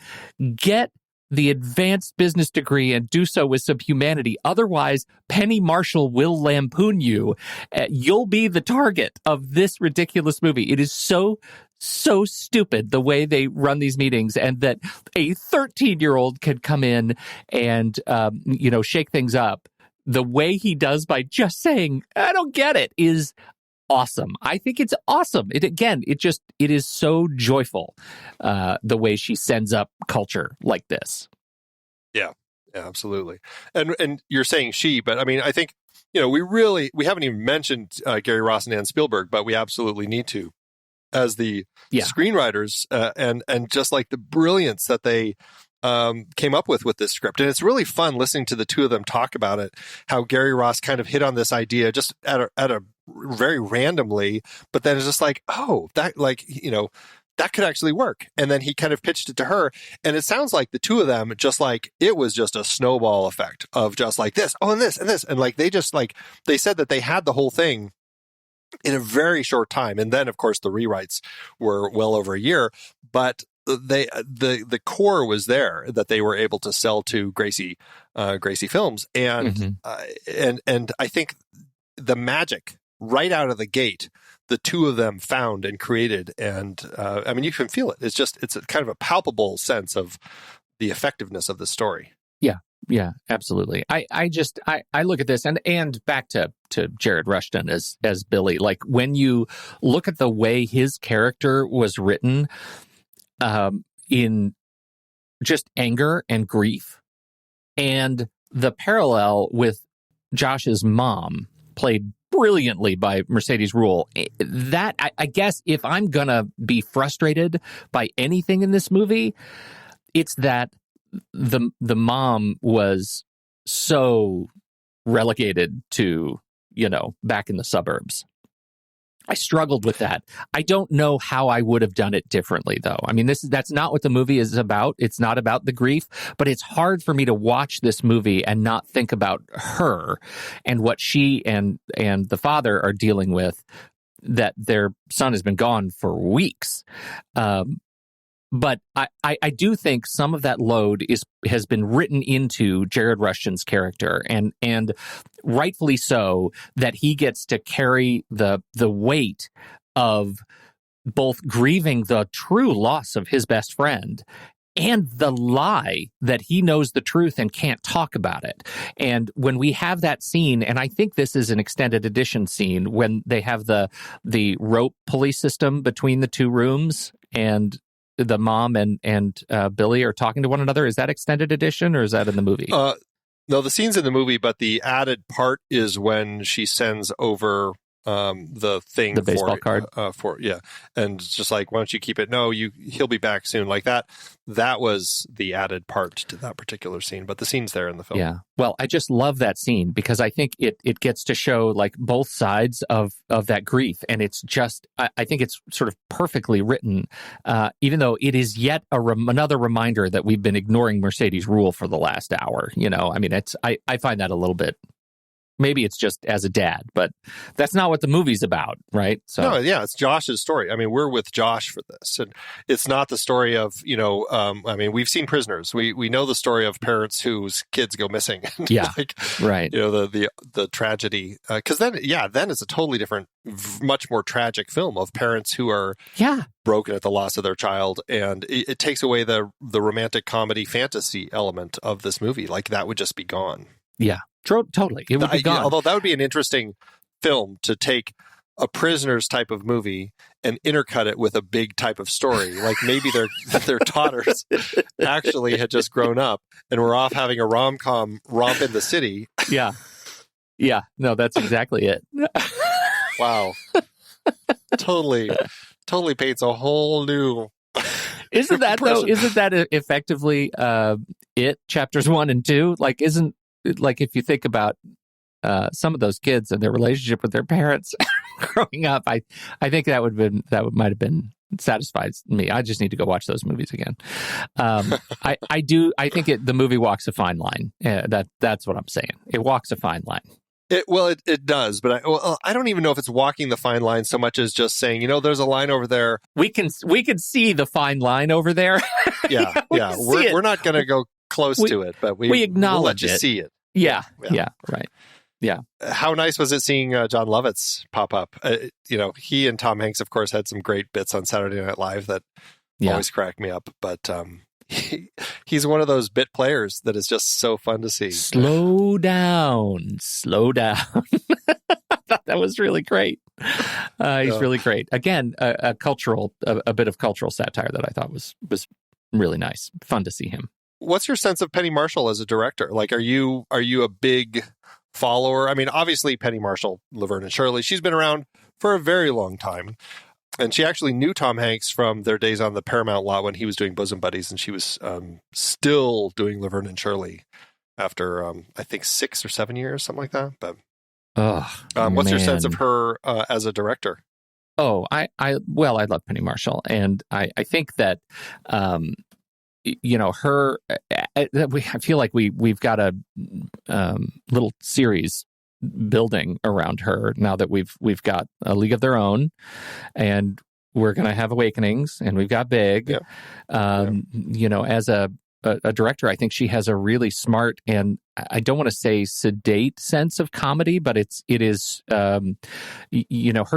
get the advanced business degree and do so with some humanity. Otherwise, Penny Marshall will lampoon you. You'll be the target of this ridiculous movie. It is so stupid the way they run these meetings, and that a 13-year-old can come in and, shake things up. The way he does by just saying, I don't get it, is awesome. I think it's awesome. It is so joyful, the way she sends up culture like this. Yeah, absolutely. And you're saying she, but I mean, I think, we haven't even mentioned Gary Ross and Anne Spielberg, but we absolutely need to, as the screenwriters, and just like the brilliance that they came up with this script. And it's really fun listening to the two of them talk about it, how Gary Ross kind of hit on this idea just at a very randomly, but then it's just like, oh, that, like, that could actually work. And then he kind of pitched it to her. And it sounds like the two of them, just like, it was just a snowball effect of just like this, oh, and this, and this. And like, they said that they had the whole thing in a very short time. And then, of course, the rewrites were well over a year, but the core was there that they were able to sell to Gracie Films. And, and I think the magic right out of the gate, the two of them found and created. And I mean, you can feel it. It's a kind of a palpable sense of the effectiveness of the story. Yeah, absolutely. I look at this and back to Jared Rushton as Billy. Like, when you look at the way his character was written, in just anger and grief, and the parallel with Josh's mom, played brilliantly by Mercedes Ruehl, that I guess if I'm gonna be frustrated by anything in this movie, it's that the mom was so relegated to, back in the suburbs. I struggled with that. I don't know how I would have done it differently, though. I mean, that's not what the movie is about. It's not about the grief, but it's hard for me to watch this movie and not think about her and what she and the father are dealing with, that their son has been gone for weeks. But I do think some of that load has been written into Jared Rushton's character, and rightfully so, that he gets to carry the weight of both grieving the true loss of his best friend and the lie that he knows the truth and can't talk about it. And when we have that scene, and I think this is an extended edition scene, when they have the rope pulley system between the two rooms, and the mom and Billy are talking to one another. Is that extended edition, or is that in the movie? No, the scene's in the movie, but the added part is when she sends over the thing, the baseball card and it's just like, why don't you keep it? No, he'll be back soon. Like that was the added part to that particular scene, but the scene's there in the film. Yeah, well, I just love that scene because I think it gets to show like both sides of that grief, and it's just I think it's sort of perfectly written, even though it is yet another reminder that we've been ignoring Mercedes Ruehl for the last hour. I mean, I find that a little bit. Maybe it's just as a dad, but that's not what the movie's about, right? So no, yeah, it's Josh's story. I mean, we're with Josh for this, and it's not the story of I mean, we've seen Prisoners. We know the story of parents whose kids go missing. Yeah, right. The tragedy, because then it's a totally different, much more tragic film of parents who are broken at the loss of their child, and it takes away the romantic comedy fantasy element of this movie. Like that would just be gone. Yeah. Totally. It would be gone. Although that would be an interesting film to take a Prisoners type of movie and intercut it with a big type of story. Like maybe their daughters actually had just grown up and were off having a rom-com romp in the city. Yeah. Yeah. No, that's exactly it. Wow. Totally paints a whole new... Isn't that effectively it, chapters 1 and 2? Like if you think about some of those kids and their relationship with their parents growing up, I think that might have been satisfied me. I just need to go watch those movies again. I think the movie walks a fine line. That's what I'm saying. It walks a fine line. It does, but I don't even know if it's walking the fine line so much as just saying, there's a line over there. We can see the fine line over there. Yeah. We're not going to go close to it, but we acknowledge we'll let you it. see it. Yeah, right. Yeah. How nice was it seeing John Lovitz pop up? He and Tom Hanks, of course, had some great bits on Saturday Night Live that always crack me up. But he's one of those bit players that is just so fun to see. Slow down. I thought that was really great. He's really great. Again, a bit of cultural satire that I thought was really nice. Fun to see him. What's your sense of Penny Marshall as a director? Like, are you a big follower? I mean, obviously Penny Marshall, Laverne and Shirley, she's been around for a very long time. And she actually knew Tom Hanks from their days on the Paramount lot when he was doing Bosom Buddies, and she was still doing Laverne and Shirley after, I think, 6 or 7 years, something like that. But what's your sense of her as a director? Oh, I love Penny Marshall, and I think that her. I feel like we've got a little series building around her now that we've got A League of Their Own, and we're going to have Awakenings, and we've got Big. Yeah. As a director, I think she has a really smart, and I don't want to say sedate sense of comedy, but it is her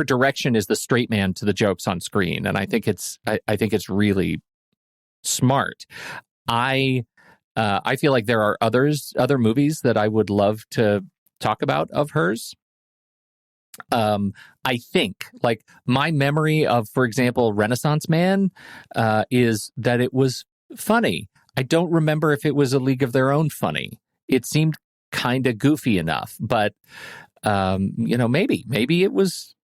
direction is the straight man to the jokes on screen, and I think it's really smart. I feel like there are other movies that I would love to talk about of hers. I think, like, my memory of, for example, Renaissance Man is that it was funny. I don't remember if it was A League of Their Own funny. It seemed kind of goofy enough, but maybe it was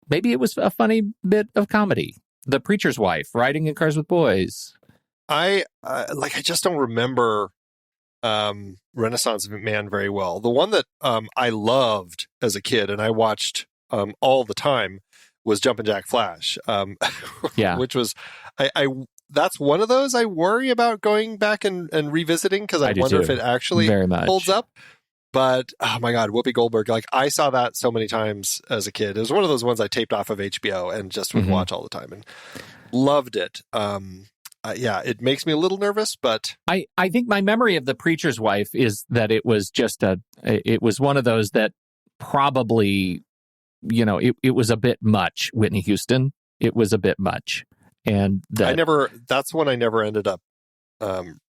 a funny bit of comedy. The Preacher's Wife, Riding in Cars with Boys. I just don't remember Renaissance Man very well. The one that I loved as a kid and I watched all the time was Jumpin' Jack Flash. Which was that's one of those I worry about going back and revisiting, because I wonder if it actually holds up. But oh my God, Whoopi Goldberg! Like, I saw that so many times as a kid. It was one of those ones I taped off of HBO and just would watch all the time and loved it. It makes me a little nervous, but I think my memory of The Preacher's Wife is that it was just it was one of those that probably, it was a bit much. Whitney Houston, it was a bit much, and that's one I never ended up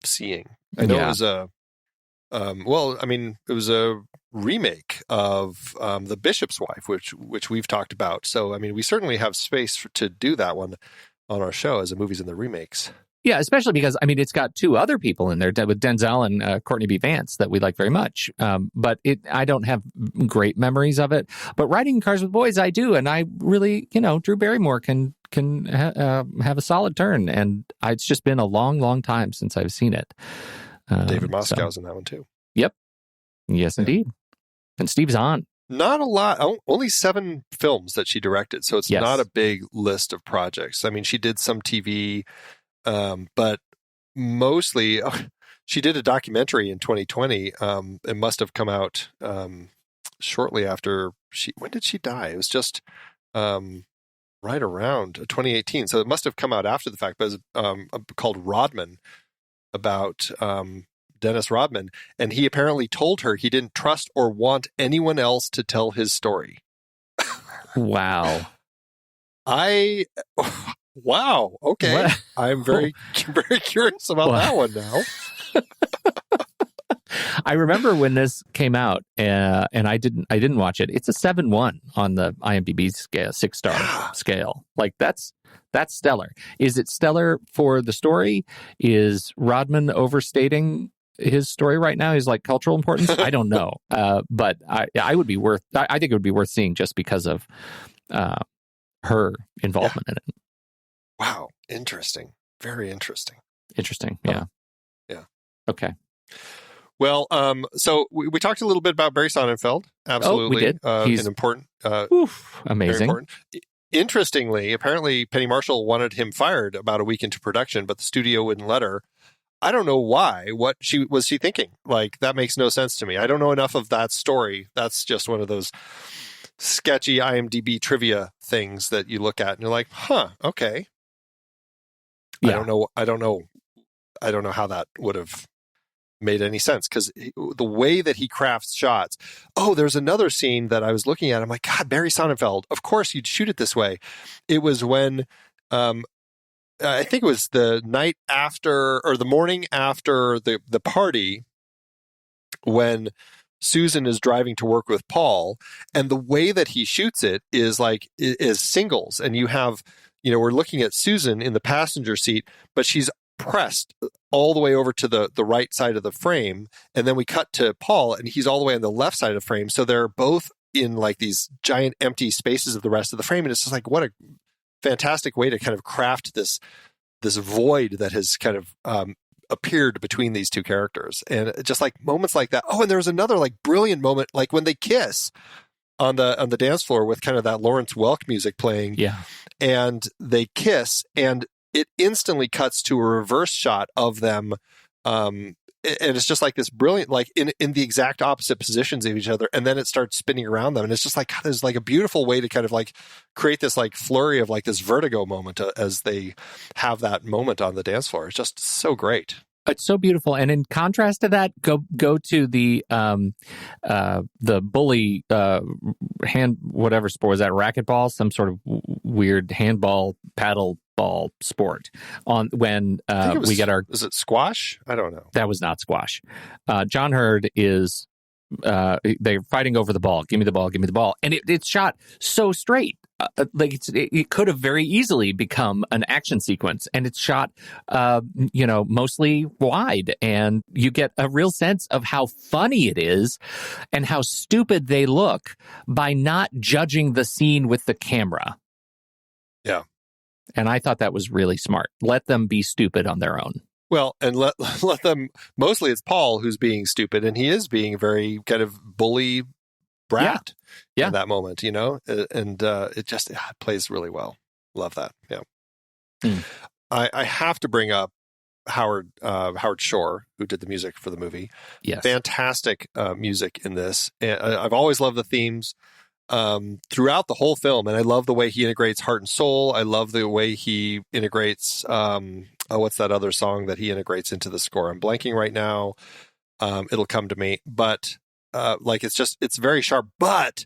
seeing. I know it was it was a remake of The Bishop's Wife, which we've talked about. So I mean, we certainly have space to do that one on our show as a movies in the remakes. Yeah, especially because, I mean, it's got two other people in there with Denzel and Courtney B. Vance that we like very much. But I don't have great memories of it. But Riding in Cars with Boys, I do. And I really, Drew Barrymore can have a solid turn. And it's just been a long, long time since I've seen it. David Moscow's in that one too. Yep. Yes, indeed. And Steve Zahn. Not a lot, only 7 films that she directed. So it's not a big list of projects. I mean, she did some TV, but mostly she did a documentary in 2020. It must have come out shortly after when did she die? It was just right around 2018. So it must have come out after the fact, but it was called Rodman, about Dennis Rodman, and he apparently told her he didn't trust or want anyone else to tell his story. Wow. Wow. Okay. What? I'm very, very curious about that one now. I remember when this came out, and I didn't watch it. It's a 7.1 on the IMDb scale, 6-star scale. Like, that's stellar. Is it stellar for the story? Is Rodman overstating his story right now? Is like cultural importance? I don't know. But I think it would be worth seeing just because of her involvement in it. Wow. Interesting. Very interesting. Interesting. Yeah. Yeah. Okay. Well, so we talked a little bit about Barry Sonnenfeld. Absolutely. We did. He's an important. Amazing. Important. Interestingly, apparently Penny Marshall wanted him fired about a week into production, but the studio wouldn't let her. I don't know why. What was she thinking? Like, that makes no sense to me. I don't know enough of that story. That's just one of those sketchy IMDb trivia things that you look at and you're like, huh, okay. Yeah. I don't know how that would have made any sense, because the way that he crafts shots. Oh, there's another scene that I was looking at. I'm like, God, Barry Sonnenfeld, of course you'd shoot it this way. It was when, I think it was the night after, or the morning after the party, when Susan is driving to work with Paul, and the way that he shoots it is like is singles, and you have, we're looking at Susan in the passenger seat, but she's pressed all the way over to the right side of the frame, and then we cut to Paul, and he's all the way on the left side of the frame, so they're both in like these giant empty spaces of the rest of the frame, and it's just like, what a fantastic way to kind of craft this void that has kind of appeared between these two characters. And just like moments like that. Oh, and there was another like brilliant moment, like when they kiss on the dance floor with kind of that Lawrence Welk music playing. Yeah. And they kiss, and it instantly cuts to a reverse shot of them. And it's just like this brilliant, like in the exact opposite positions of each other. And then it starts spinning around them. And it's just like, God, there's like a beautiful way to kind of like create this like flurry of like this vertigo moment as they have that moment on the dance floor. It's just so great. It's so beautiful. And in contrast to that, go to the bully hand, whatever sport was that, racquetball, some sort of weird handball, paddle ball sport on when we get our... Is it squash? I don't know. That was not squash. John Hurd is... they're fighting over the ball. Give me the ball. Give me the ball. And it's shot so straight. Like it could have very easily become an action sequence, and it's shot, mostly wide, and you get a real sense of how funny it is and how stupid they look by not judging the scene with the camera. Yeah. And I thought that was really smart. Let them be stupid on their own. Well, and let them, mostly it's Paul who's being stupid, and he is being very kind of bully brat in that moment, and it plays really well. Love that. Yeah. I have to bring up Howard Shore, who did the music for the movie. Yes. Fantastic music in this. And I've always loved the themes throughout the whole film, and I love the way he integrates heart and soul. I love the way he integrates what's that other song that he integrates into the score? I'm blanking right now. It'll come to me, but it's very sharp. But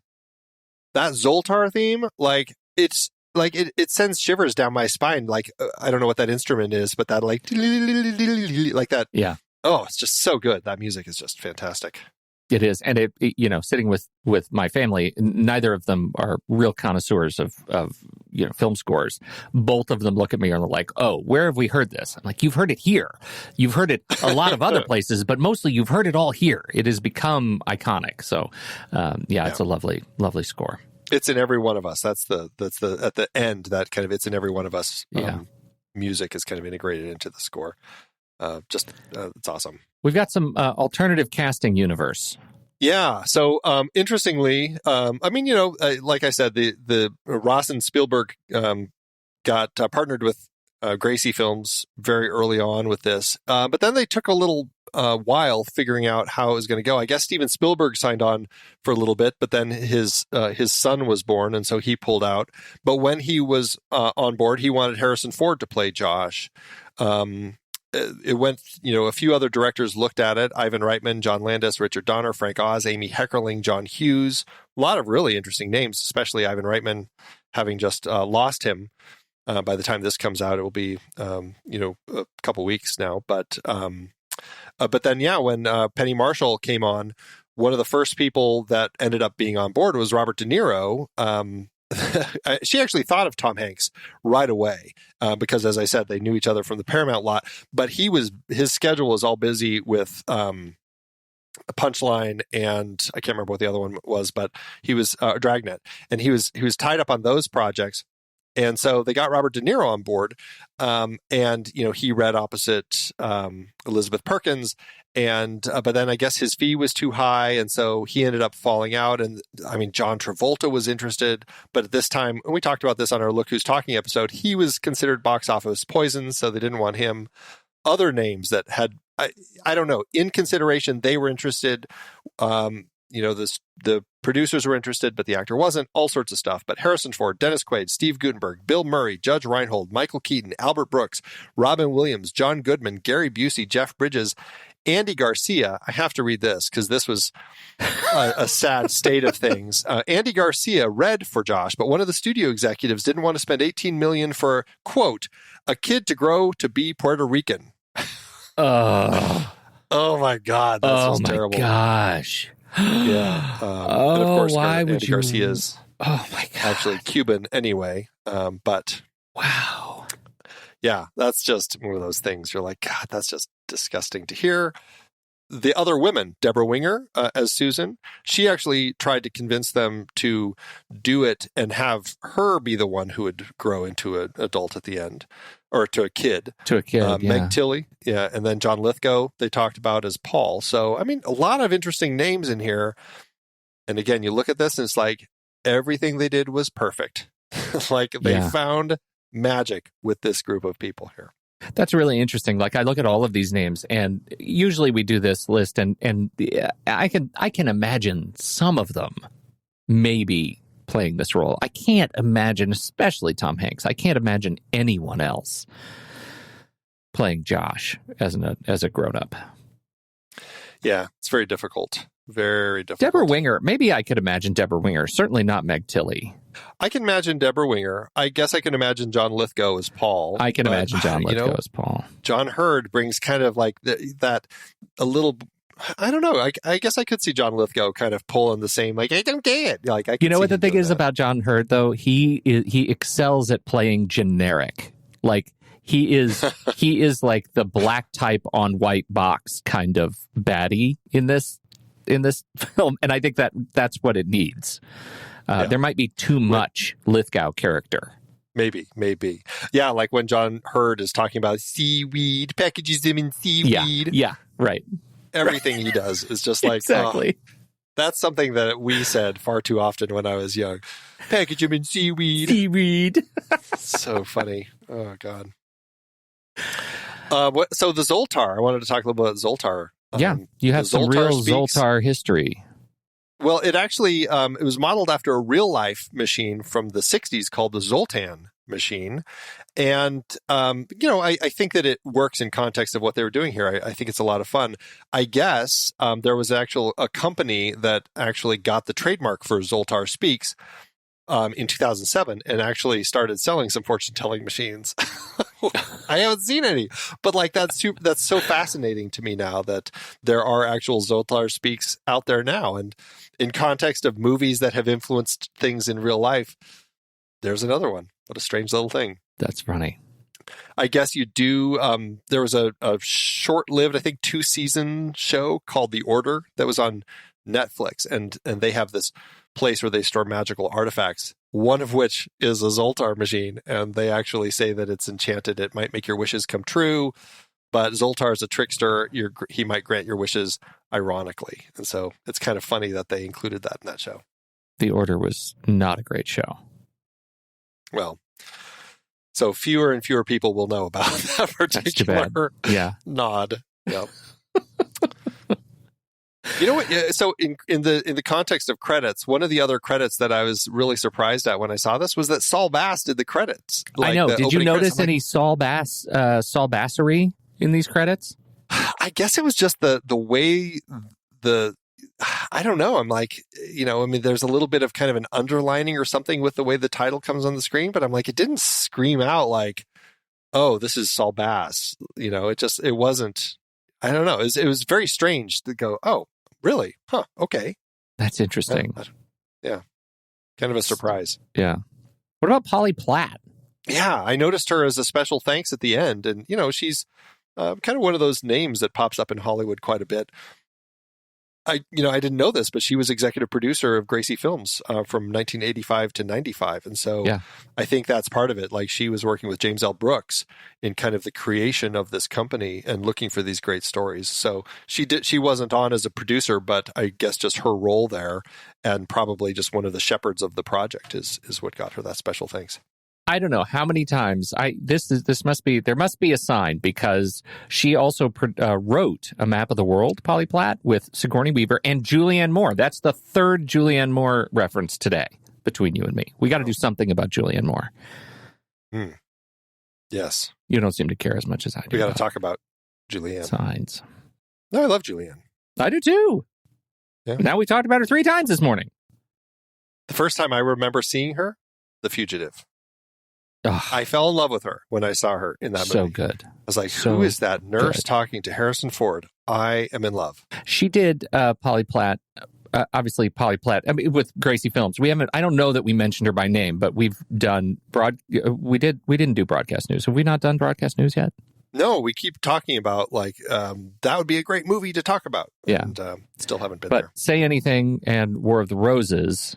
that Zoltar theme, like it's like it sends shivers down my spine. Like I don't know what that instrument is, but that like that. Yeah. Oh, it's just so good. That music is just fantastic. It is. And it sitting with my family, neither of them are real connoisseurs of film scores. Both of them look at me and are like, oh, where have we heard this? I'm like, you've heard it here. You've heard it a lot of other places, but mostly you've heard it all here. It has become iconic. So, it's a lovely, lovely score. It's in every one of us. That's the at the end, that kind of it's in every one of us. Music is kind of integrated into the score. It's awesome. We've got some alternative casting universe. Yeah. So, interestingly, like I said, the Ross and Spielberg got partnered with Gracie Films very early on with this, but then they took a little while figuring out how it was going to go. I guess Steven Spielberg signed on for a little bit, but then his son was born, and so he pulled out. But when he was on board, he wanted Harrison Ford to play Josh. It went, a few other directors looked at it. Ivan Reitman, John Landis, Richard Donner, Frank Oz, Amy Heckerling, John Hughes. A lot of really interesting names, especially Ivan Reitman, having just lost him. By the time this comes out, it will be, a couple weeks now. But then, when Penny Marshall came on, one of the first people that ended up being on board was Robert De Niro. She actually thought of Tom Hanks right away because, as I said, they knew each other from the Paramount lot. But his schedule was all busy with Punchline, and I can't remember what the other one was, but he was Dragnet, and he was tied up on those projects. And so they got Robert De Niro on board, and he read opposite Elizabeth Perkins, and but then I guess his fee was too high, and so he ended up falling out. And I mean, John Travolta was interested, but at this time, and we talked about this on our Look Who's Talking episode, he was considered box office poison, so they didn't want him. Other names that had, I don't know, in consideration, they were interested. The producers were interested, but the actor wasn't, all sorts of stuff. But Harrison Ford, Dennis Quaid, Steve Guttenberg, Bill Murray, Judge Reinhold, Michael Keaton, Albert Brooks, Robin Williams, John Goodman, Gary Busey, Jeff Bridges, Andy Garcia, I have to read this because this was a sad state of things. Andy Garcia read for Josh, but one of the studio executives didn't want to spend $18 million for, quote, a kid to grow to be Puerto Rican. Oh my God, that's just terrible. Oh my gosh. Yeah. And of course, Andy Garcia is oh my God. actually Cuban anyway. But wow. Yeah, that's just one of those things. You're like, God, that's just disgusting to hear. The other women, Deborah Winger as Susan, she actually tried to convince them to do it and have her be the one who would grow into an adult at the end, or to a kid. To a kid, yeah. Meg Tilly, yeah, and then John Lithgow they talked about as Paul. So, I mean, a lot of interesting names in here. And again, you look at this and it's like everything they did was perfect. Like they found magic with this group of people here. That's really interesting. Like I look at all of these names, and usually we do this list, and I can imagine some of them maybe playing this role. I can't imagine, especially Tom Hanks. I can't imagine anyone else playing Josh as a grown up. Yeah, it's very difficult. Very difficult. Deborah Winger. Maybe I could imagine Deborah Winger. Certainly not Meg Tilly. I can imagine Deborah Winger. I guess I can imagine John Lithgow as Paul. I can imagine John Lithgow as Paul. John Hurd brings kind of like that a little. I don't know. I guess I could see John Lithgow kind of pulling the same. Like I don't get it. Like you know what the thing is about John Hurd though? He excels at playing generic. Like he is like the black type on white box kind of baddie in this film, and I think that's what it needs. There might be too much Lithgow character. Maybe. Yeah, like when John Hurd is talking about seaweed, packages them in seaweed. Yeah, right. Everything he does is just like, exactly. That's something that we said far too often when I was young. Package them in seaweed. Seaweed. So funny. Oh, God. So the Zoltar, I wanted to talk a little bit about Zoltar. Yeah, you have some real Zoltar history. Well, it actually, it was modeled after a real-life machine from the 60s called the Zoltan machine. And, I think that it works in context of what they were doing here. I think it's a lot of fun. I guess there was a company that actually got the trademark for Zoltar Speaks in 2007 and actually started selling some fortune-telling machines. I haven't seen any, but like that's so fascinating to me now that there are actual Zoltar Speaks out there now. And in context of movies that have influenced things in real life, there's another one. What a strange little thing. That's funny. I guess you do. There was a short-lived, I think, 2-season show called The Order that was on Netflix, and they have this place where they store magical artifacts, one of which is a Zoltar machine, and they actually say that it's enchanted. It might make your wishes come true, but Zoltar is a trickster. He might grant your wishes ironically. And so it's kind of funny that they included that in that show. The Order was not a great show. Well, so fewer and fewer people will know about that particular nod. Yep. You know what? So in the context of credits, one of the other credits that I was really surprised at when I saw this was that Saul Bass did the credits. I know. Did you notice any Saul Bassery in these credits? I guess it was just the way I don't know. I'm like, there's a little bit of kind of an underlining or something with the way the title comes on the screen, but I'm like, it didn't scream out like, oh, this is Saul Bass. It wasn't. I don't know. It was very strange to go, oh, really? Huh. Okay. That's interesting. Yeah. Kind of a surprise. Yeah. What about Polly Platt? Yeah. I noticed her as a special thanks at the end. And, she's kind of one of those names that pops up in Hollywood quite a bit. I didn't know this, but she was executive producer of Gracie Films from 1985 to 95. And so I think that's part of it. Like she was working with James L. Brooks in kind of the creation of this company and looking for these great stories. So she wasn't on as a producer, but I guess just her role there and probably just one of the shepherds of the project is what got her that special thanks. I don't know how many times there must be a sign, because she also wrote A Map of the World, Polly Platt, with Sigourney Weaver and Julianne Moore. That's the third Julianne Moore reference today between you and me. We got to do something about Julianne Moore. Yes. You don't seem to care as much as I do. We got to talk about Julianne. Signs. No, I love Julianne. I do too. Yeah. Now we talked about her 3 times this morning. The first time I remember seeing her, The Fugitive. Ugh. I fell in love with her when I saw her in that movie. So good. I was like, who is that nurse talking to Harrison Ford? I am in love. She did Polly Platt. Obviously, Polly Platt. I mean, with Gracie Films, we haven't. I don't know that we mentioned her by name, but we've done We didn't do broadcast news. Have we not done broadcast news yet? No, we keep talking about that would be a great movie to talk about. Yeah, and still haven't been but there. Say Anything and War of the Roses.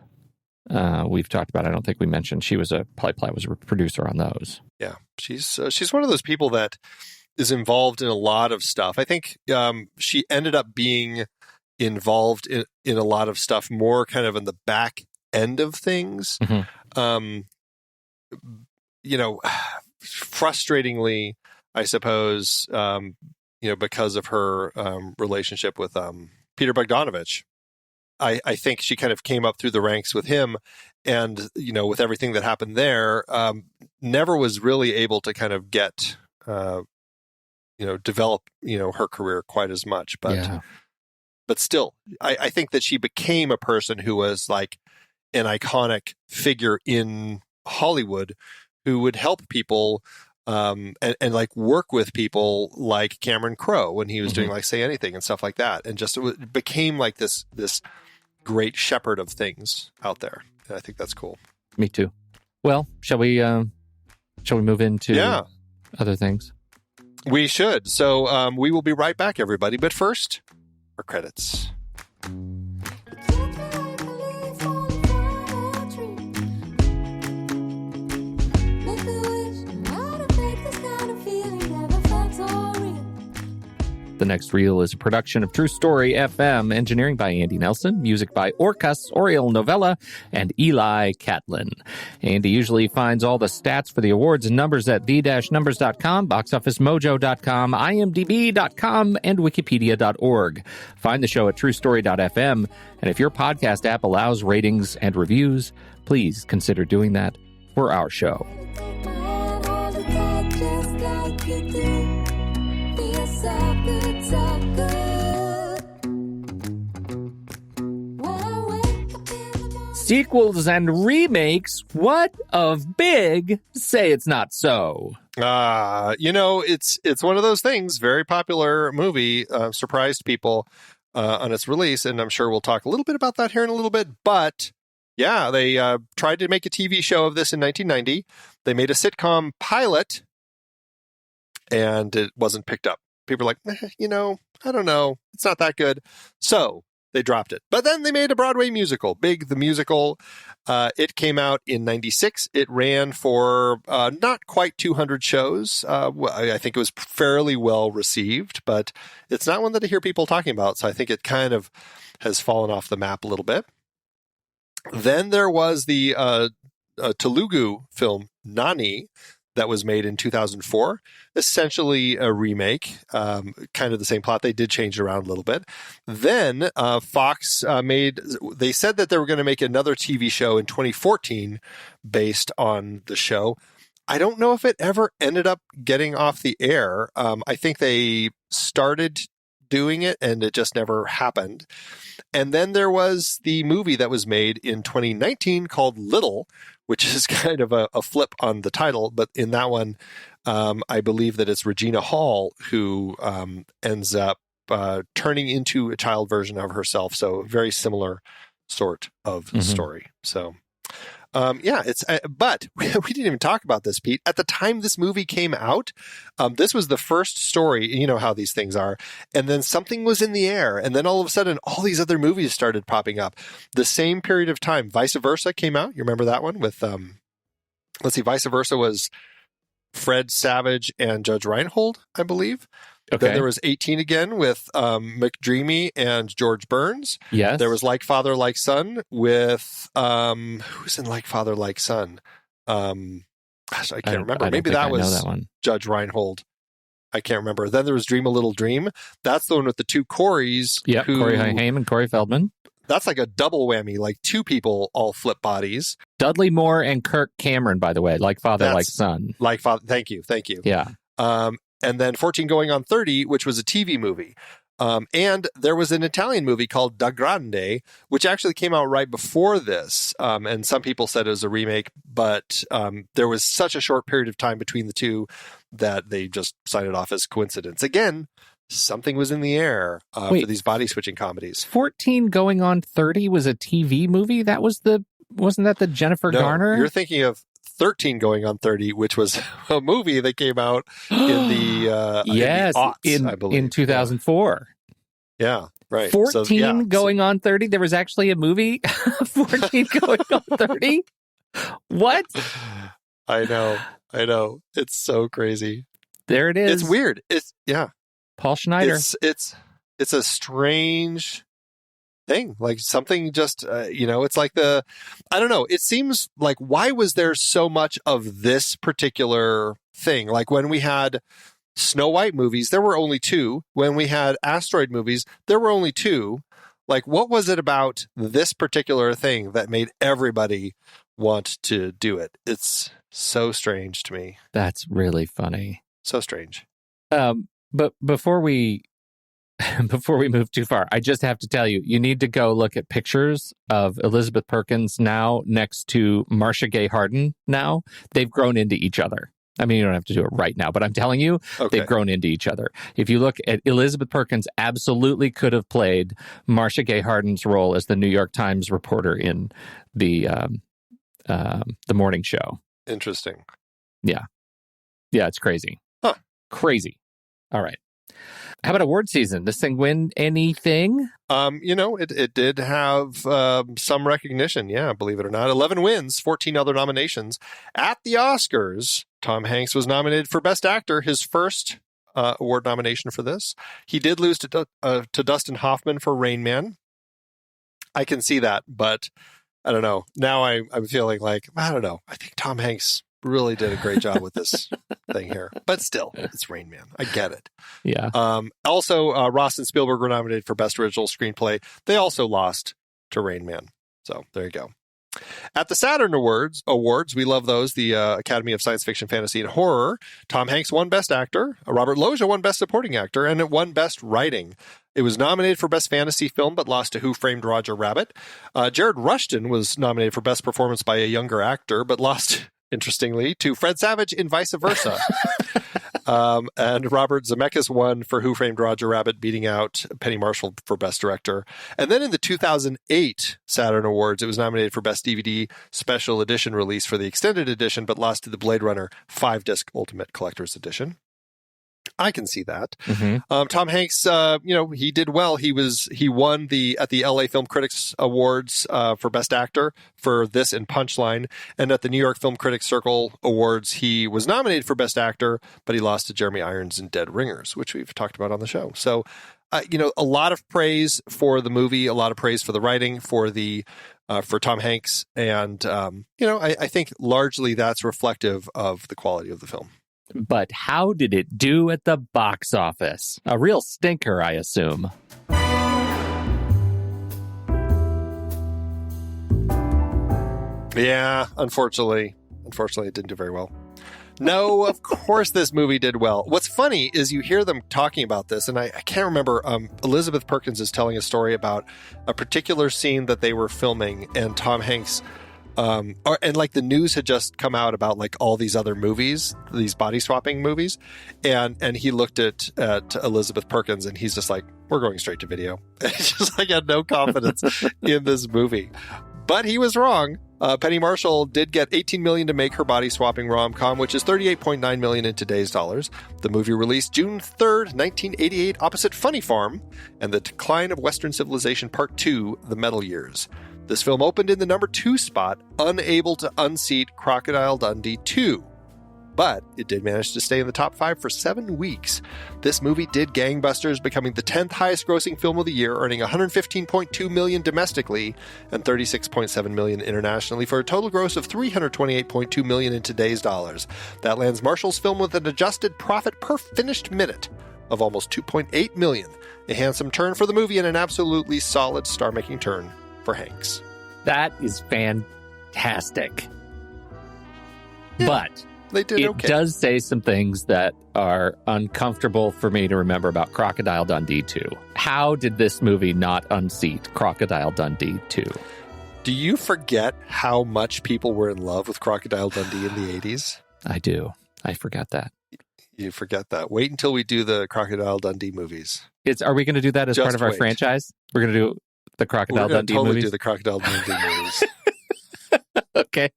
We've talked about. I don't think we mentioned Polly Platt was a producer on those. Yeah, she's one of those people that is involved in a lot of stuff. I think she ended up being involved in a lot of stuff more kind of in the back end of things. Mm-hmm. Frustratingly, I suppose, because of her relationship with Peter Bogdanovich. I think she kind of came up through the ranks with him, and with everything that happened there, never was really able to kind of get develop her career quite as much. But still, I think that she became a person who was like an iconic figure in Hollywood, who would help people and like work with people like Cameron Crowe when he was doing like Say Anything and stuff like that, and just it became like this great shepherd of things out there. And I think that's cool. Me too. Well, shall we move into other things? We should. So we will be right back, everybody. But first, our credits. The Next Reel is a production of True Story FM, engineering by Andy Nelson, music by Orcus, Oriel Novella, and Eli Catlin. Andy usually finds all the stats for the awards and numbers at the-numbers.com, boxofficemojo.com, imdb.com, and wikipedia.org. Find the show at truestory.fm, and if your podcast app allows ratings and reviews, please consider doing that for our show. Sequels and remakes, what of big? Say it's not so. It's one of those things. Very popular movie, surprised people on its release, and I'm sure we'll talk a little bit about that here in a little bit. But yeah, they tried to make a TV show of this in 1990. They made a sitcom pilot, and it wasn't picked up. People were like, I don't know, it's not that good. So they dropped it. But then they made a Broadway musical, Big the Musical. It came out in 96. It ran for not quite 200 shows. I think it was fairly well received, but it's not one that I hear people talking about. So I think it kind of has fallen off the map a little bit. Then there was the Telugu film, Nani, that was made in 2004, essentially a remake, kind of the same plot. They did change it around a little bit. Then Fox they said that they were going to make another TV show in 2014 based on the show. I don't know if it ever ended up getting off the air. I think they started doing it and it just never happened. And then there was the movie that was made in 2019 called Little, which is kind of a flip on the title. But in that one, I believe that it's Regina Hall who ends up turning into a child version of herself. So very similar sort of story. So but we didn't even talk about this, Pete. At the time this movie came out, this was the first story. You know how these things are. And then something was in the air. And then all of a sudden, all these other movies started popping up. The same period of time, Vice Versa came out. You remember that one with, Vice Versa was Fred Savage and Judge Reinhold, I believe. Okay. Then there was 18 again with McDreamy and George Burns. Yes. There was Like Father, Like Son with who's in Like Father, Like Son? I can't remember. Maybe that was that one. Judge Reinhold. I can't remember. Then there was Dream a Little Dream. That's the one with the two Coreys. Yeah, Corey Haim and Corey Feldman. That's like a double whammy, like two people all flip bodies. Dudley Moore and Kirk Cameron, by the way, Like Father, Like Son. Like Father. Thank you. Yeah. And then 14 Going on 30, which was a TV movie. And there was an Italian movie called Da Grande, which actually came out right before this. And some people said it was a remake, but there was such a short period of time between the two that they just signed it off as coincidence. Again, something was in the air for these body switching comedies. 14 Going on 30 was a TV movie? Wasn't that the Jennifer Garner? You're thinking of 13 Going on 30, which was a movie that came out in the aughts, I believe. In 2004. Yeah, right. 14 Going on 30? There was actually a movie 14 Going on 30? What? I know. It's so crazy. There it is. It's weird. Paul Schneider. It's a strange thing. Like something just, it's like I don't know. It seems like, why was there so much of this particular thing? Like when we had Snow White movies, there were only 2. When we had Asteroid movies, there were only 2. Like, what was it about this particular thing that made everybody want to do it? It's so strange to me. That's really funny. So strange. But before we move too far, I just have to tell you, you need to go look at pictures of Elizabeth Perkins now next to Marcia Gay Harden now. They've grown into each other. I mean, you don't have to do it right now, but I'm telling you, They've grown into each other. If you look at Elizabeth Perkins, absolutely could have played Marcia Gay Harden's role as the New York Times reporter in the morning show. Interesting. Yeah, it's crazy. Huh. Crazy. All right. How about award season? This thing win anything? It did have some recognition. Yeah, believe it or not. 11 wins, 14 other nominations. At the Oscars, Tom Hanks was nominated for Best Actor, his first award nomination for this. He did lose to Dustin Hoffman for Rain Man. I can see that, but I don't know. Now I'm feeling like, I don't know. I think Tom Hanks really did a great job with this thing here. But still, it's Rain Man. I get it. Yeah. Also, Ross and Spielberg were nominated for Best Original Screenplay. They also lost to Rain Man. So there you go. At the Saturn Awards, we love those, the Academy of Science Fiction, Fantasy, and Horror, Tom Hanks won Best Actor, Robert Loggia won Best Supporting Actor, and it won Best Writing. It was nominated for Best Fantasy Film, but lost to Who Framed Roger Rabbit. Jared Rushton was nominated for Best Performance by a Younger Actor, but lost, interestingly, to Fred Savage in Vice Versa. And Robert Zemeckis won for Who Framed Roger Rabbit, beating out Penny Marshall for Best Director. And then in the 2008 Saturn Awards, it was nominated for Best DVD Special Edition release for the extended edition, but lost to the Blade Runner 5-disc Ultimate Collector's Edition. I can see that. Mm-hmm. Tom Hanks, he did well. He won at the LA Film Critics Awards for Best Actor for this and Punchline, and at the New York Film Critics Circle Awards, he was nominated for Best Actor, but he lost to Jeremy Irons in Dead Ringers, which we've talked about on the show. So, a lot of praise for the movie, a lot of praise for the writing, for Tom Hanks, and I think largely that's reflective of the quality of the film. But how did it do at the box office? A real stinker, I assume. Yeah, unfortunately, it didn't do very well. No, of course this movie did well. What's funny is you hear them talking about this, and I can't remember, Elizabeth Perkins is telling a story about a particular scene that they were filming, and Tom Hanks... and the news had just come out about like all these other movies, these body swapping movies, and he looked at Elizabeth Perkins and he's just like, we're going straight to video. Just like had no confidence in this movie. But he was wrong. Penny Marshall did get $18 million to make her body swapping rom-com, which is $38.9 million in today's dollars. The movie released June 3rd, 1988, opposite Funny Farm and The Decline of Western Civilization Part 2, The Metal Years. This film opened in the number 2 spot, unable to unseat Crocodile Dundee 2. But it did manage to stay in the top 5 for 7 weeks. This movie did gangbusters, becoming the 10th highest grossing film of the year, earning $115.2 million domestically and $36.7 million internationally, for a total gross of $328.2 million in today's dollars. That lands Marshall's film with an adjusted profit per finished minute of almost $2.8 million. A handsome turn for the movie and an absolutely solid star-making turn for Hanks. That is fantastic. Yeah, but they did it does say some things that are uncomfortable for me to remember about Crocodile Dundee 2. How did this movie not unseat Crocodile Dundee 2? Do you forget how much people were in love with Crocodile Dundee in the 80s? I do. I forgot that. You forget that. Wait until we do the Crocodile Dundee movies. Are we going to do that as part of our franchise? We're going to do the Crocodile Dundee totally movies? do the Crocodile Dundee movies. Okay.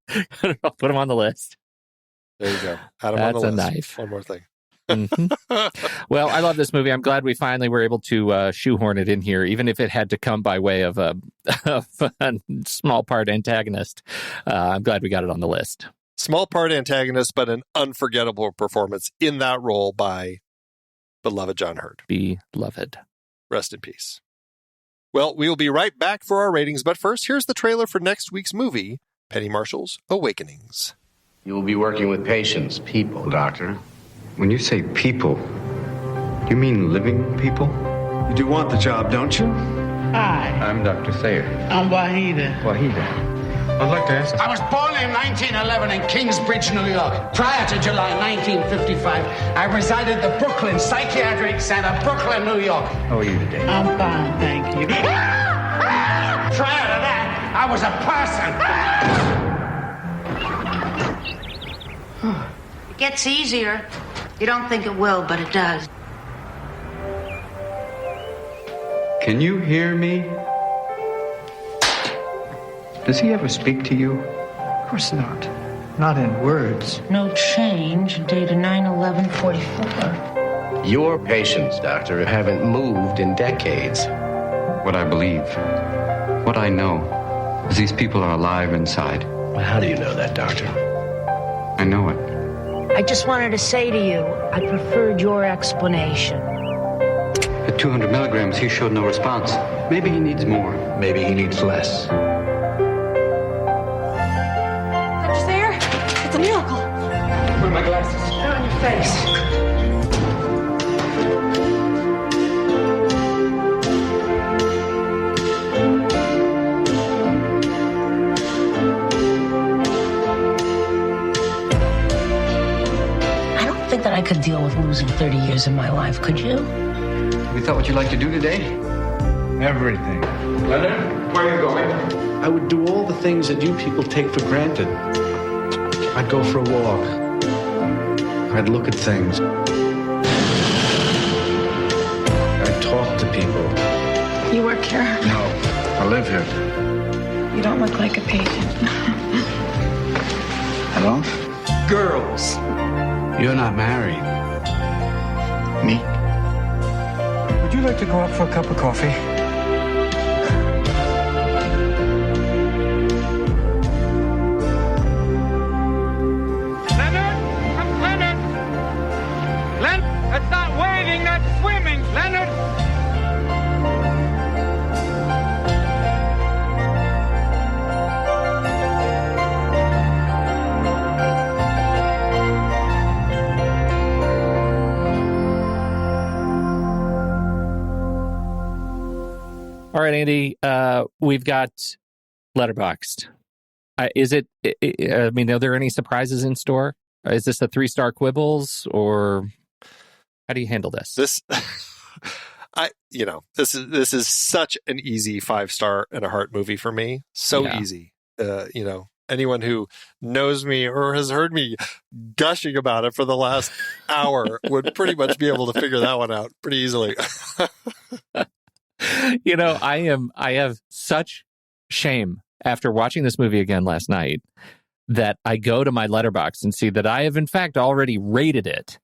I'll put them on the list. There you go. Add them That's on the a list. knife. One more thing. Well, I love this movie. I'm glad we finally were able to shoehorn it in here, even if it had to come by way of a small part antagonist. I'm glad we got it on the list. Small part antagonist, but an unforgettable performance in that role by beloved John Hurt. Beloved. Rest in peace. Well, we will be right back for our ratings, but first, here's the trailer for next week's movie, Penny Marshall's Awakenings. You will be working with patients, people, Doctor. When you say people, you mean living people? You do want the job, don't you? Hi. I'm Dr. Thayer. I'm Wahida. Wahida. I'd like to ask... I was born in 1911 in Kingsbridge, New York. Prior to July 1955, I resided at the Brooklyn Psychiatric Center, Brooklyn, New York. How are you today? I'm fine, thank you. Prior to that, I was a person. It gets easier. You don't think it will, but it does. Can you hear me? Does he ever speak to you? Of course not. Not in words. No change, dated 9/11/44. Your patients, Doctor, haven't moved in decades. What I believe, what I know, is these people are alive inside. Well, how do you know that, Doctor? I know it. I just wanted to say to you, I preferred your explanation. At 200 milligrams, he showed no response. Maybe he needs more. Maybe he needs less. Dr. Thayer, it's a miracle. Where are my glasses? They're on your face. I don't think that I could deal with losing 30 years of my life, could you? We thought what you'd like to do today? Everything. Leonard, where are you going? I would do all the things that you people take for granted. I'd go for a walk. I'd look at things. I'd talk to people. You work here? No, I live here. You don't look like a patient. I don't? Girls. You're not married. Me? Would you like to go out for a cup of coffee? Leonard! Leonard! Leonard! That's not wading, that's swimming! Leonard! All right, Andy, we've got Letterboxd. Is it, I mean, are there any surprises in store? Is this a 3-star quibbles, or how do you handle this? This is such an easy 5-star and a heart movie for me. So easy. Anyone who knows me or has heard me gushing about it for the last hour would pretty much be able to figure that one out pretty easily. I have such shame after watching this movie again last night that I go to my Letterboxd and see that I have in fact already rated it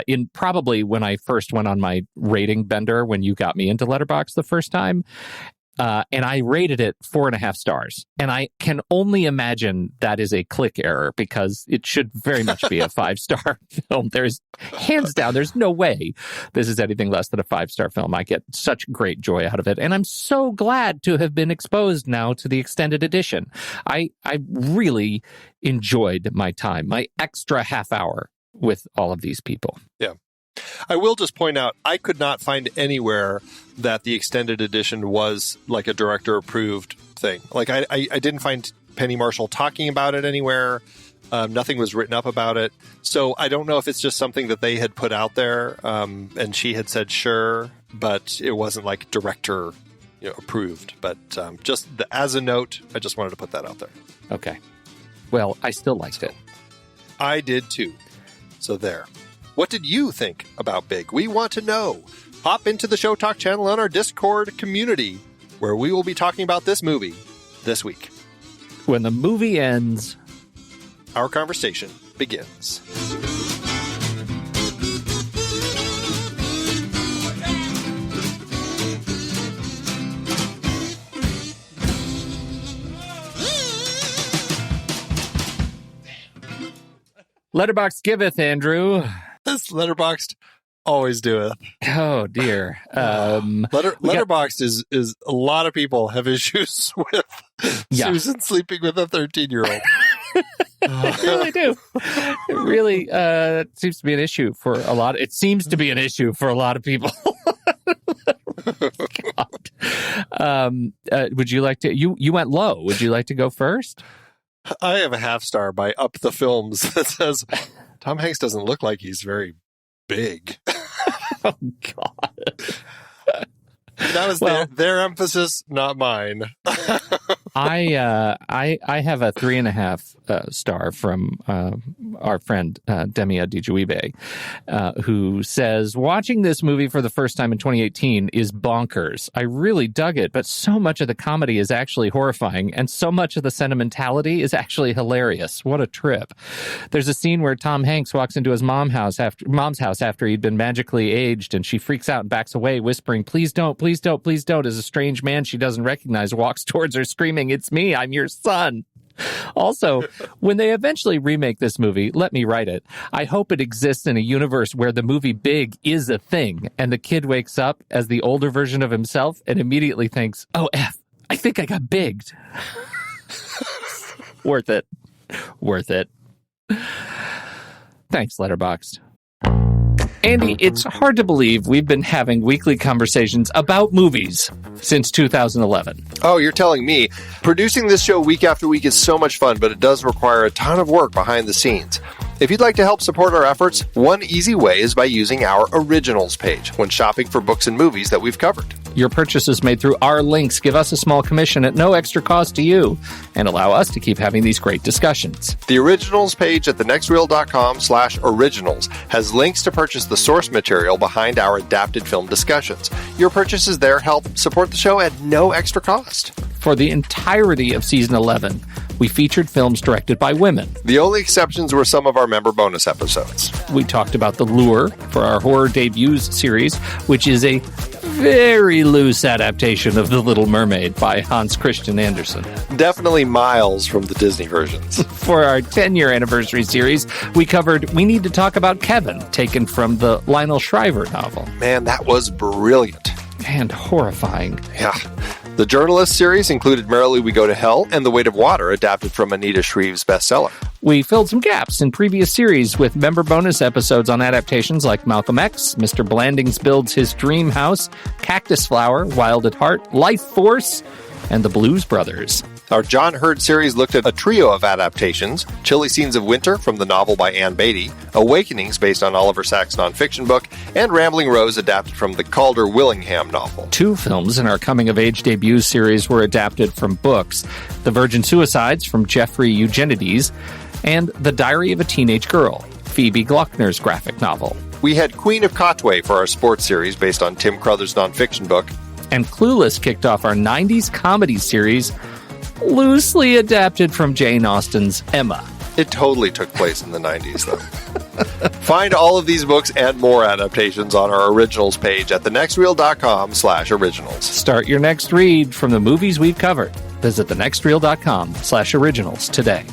in probably when I first went on my rating bender when you got me into Letterboxd the first time. And I rated it 4.5 stars. And I can only imagine that is a click error because it should very much be a 5-star film. There's hands down, there's no way this is anything less than a 5-star film. I get such great joy out of it. And I'm so glad to have been exposed now to the extended edition. I really enjoyed my time, my extra half hour with all of these people. Yeah. I will just point out, I could not find anywhere that the extended edition was like a director-approved thing. Like, I didn't find Penny Marshall talking about it anywhere. Nothing was written up about it. So I don't know if it's just something that they had put out there, and she had said sure, but it wasn't like director approved. But as a note, I just wanted to put that out there. Okay. Well, I still liked it. I did too. So there. What did you think about Big? We want to know. Hop into the Show Talk channel on our Discord community, where we will be talking about this movie this week. When the movie ends, our conversation begins. Letterboxd giveth, Andrew. This Letterboxd always doeth. Oh, dear. Letterboxd is a lot of people have issues with Susan sleeping with a 13-year-old. They really do. It really seems to be an issue for a lot. It seems to be an issue for a lot of people. Would you like to? You went low. Would you like to go first? I have a half star by Up the Films that says Tom Hanks doesn't look like he's very big. Oh God. That was their emphasis, not mine. I have a 3.5 star from our friend Demia Dijuibe, who says, watching this movie for the first time in 2018 is bonkers. I really dug it, but so much of the comedy is actually horrifying, and so much of the sentimentality is actually hilarious. What a trip. There's a scene where Tom Hanks walks into his mom's house after he'd been magically aged, and she freaks out and backs away, whispering, "Please don't, please don't, please don't," as a strange man she doesn't recognize walks towards her screaming, "It's me, I'm your son." Also, when they eventually remake this movie, let me write it. I hope it exists in a universe where the movie Big is a thing, and the kid wakes up as the older version of himself and immediately thinks, "Oh, I think I got bigged." Worth it. Worth it. Thanks, Letterboxd. Andy, it's hard to believe we've been having weekly conversations about movies since 2011. Oh, you're telling me. Producing this show week after week is so much fun, but it does require a ton of work behind the scenes. If you'd like to help support our efforts, one easy way is by using our Originals page when shopping for books and movies that we've covered. Your purchases made through our links give us a small commission at no extra cost to you and allow us to keep having these great discussions. The Originals page at thenextreel.com/originals has links to purchase the source material behind our adapted film discussions. Your purchases there help support the show at no extra cost. For the entirety of season 11, we featured films directed by women. The only exceptions were some of our member bonus episodes. We talked about The Lure for our horror debuts series, which is a very loose adaptation of The Little Mermaid by Hans Christian Andersen. Definitely miles from the Disney versions. For our 10-year anniversary series, we covered We Need to Talk About Kevin, taken from the Lionel Shriver novel. Man, that was brilliant. And horrifying. Yeah. The Journalist series included Merrily We Go to Hell and The Weight of Water, adapted from Anita Shreve's bestseller. We filled some gaps in previous series with member bonus episodes on adaptations like Malcolm X, Mr. Blandings Builds His Dream House, Cactus Flower, Wild at Heart, Life Force, and The Blues Brothers. Our John Hurd series looked at a trio of adaptations: Chilly Scenes of Winter from the novel by Anne Beatty, Awakenings based on Oliver Sacks' nonfiction book, and Rambling Rose adapted from the Calder Willingham novel. 2 films in our coming-of-age debuts series were adapted from books: The Virgin Suicides from Jeffrey Eugenides, and The Diary of a Teenage Girl, Phoebe Glockner's graphic novel. We had Queen of Kotway for our sports series based on Tim Crothers' nonfiction book. And Clueless kicked off our 90s comedy series, loosely adapted from Jane Austen's Emma. It totally took place in the 90s, though. Find all of these books and more adaptations on our Originals page at thenextreel.com/originals. Start your next read from the movies we've covered. Visit thenextreel.com/originals today.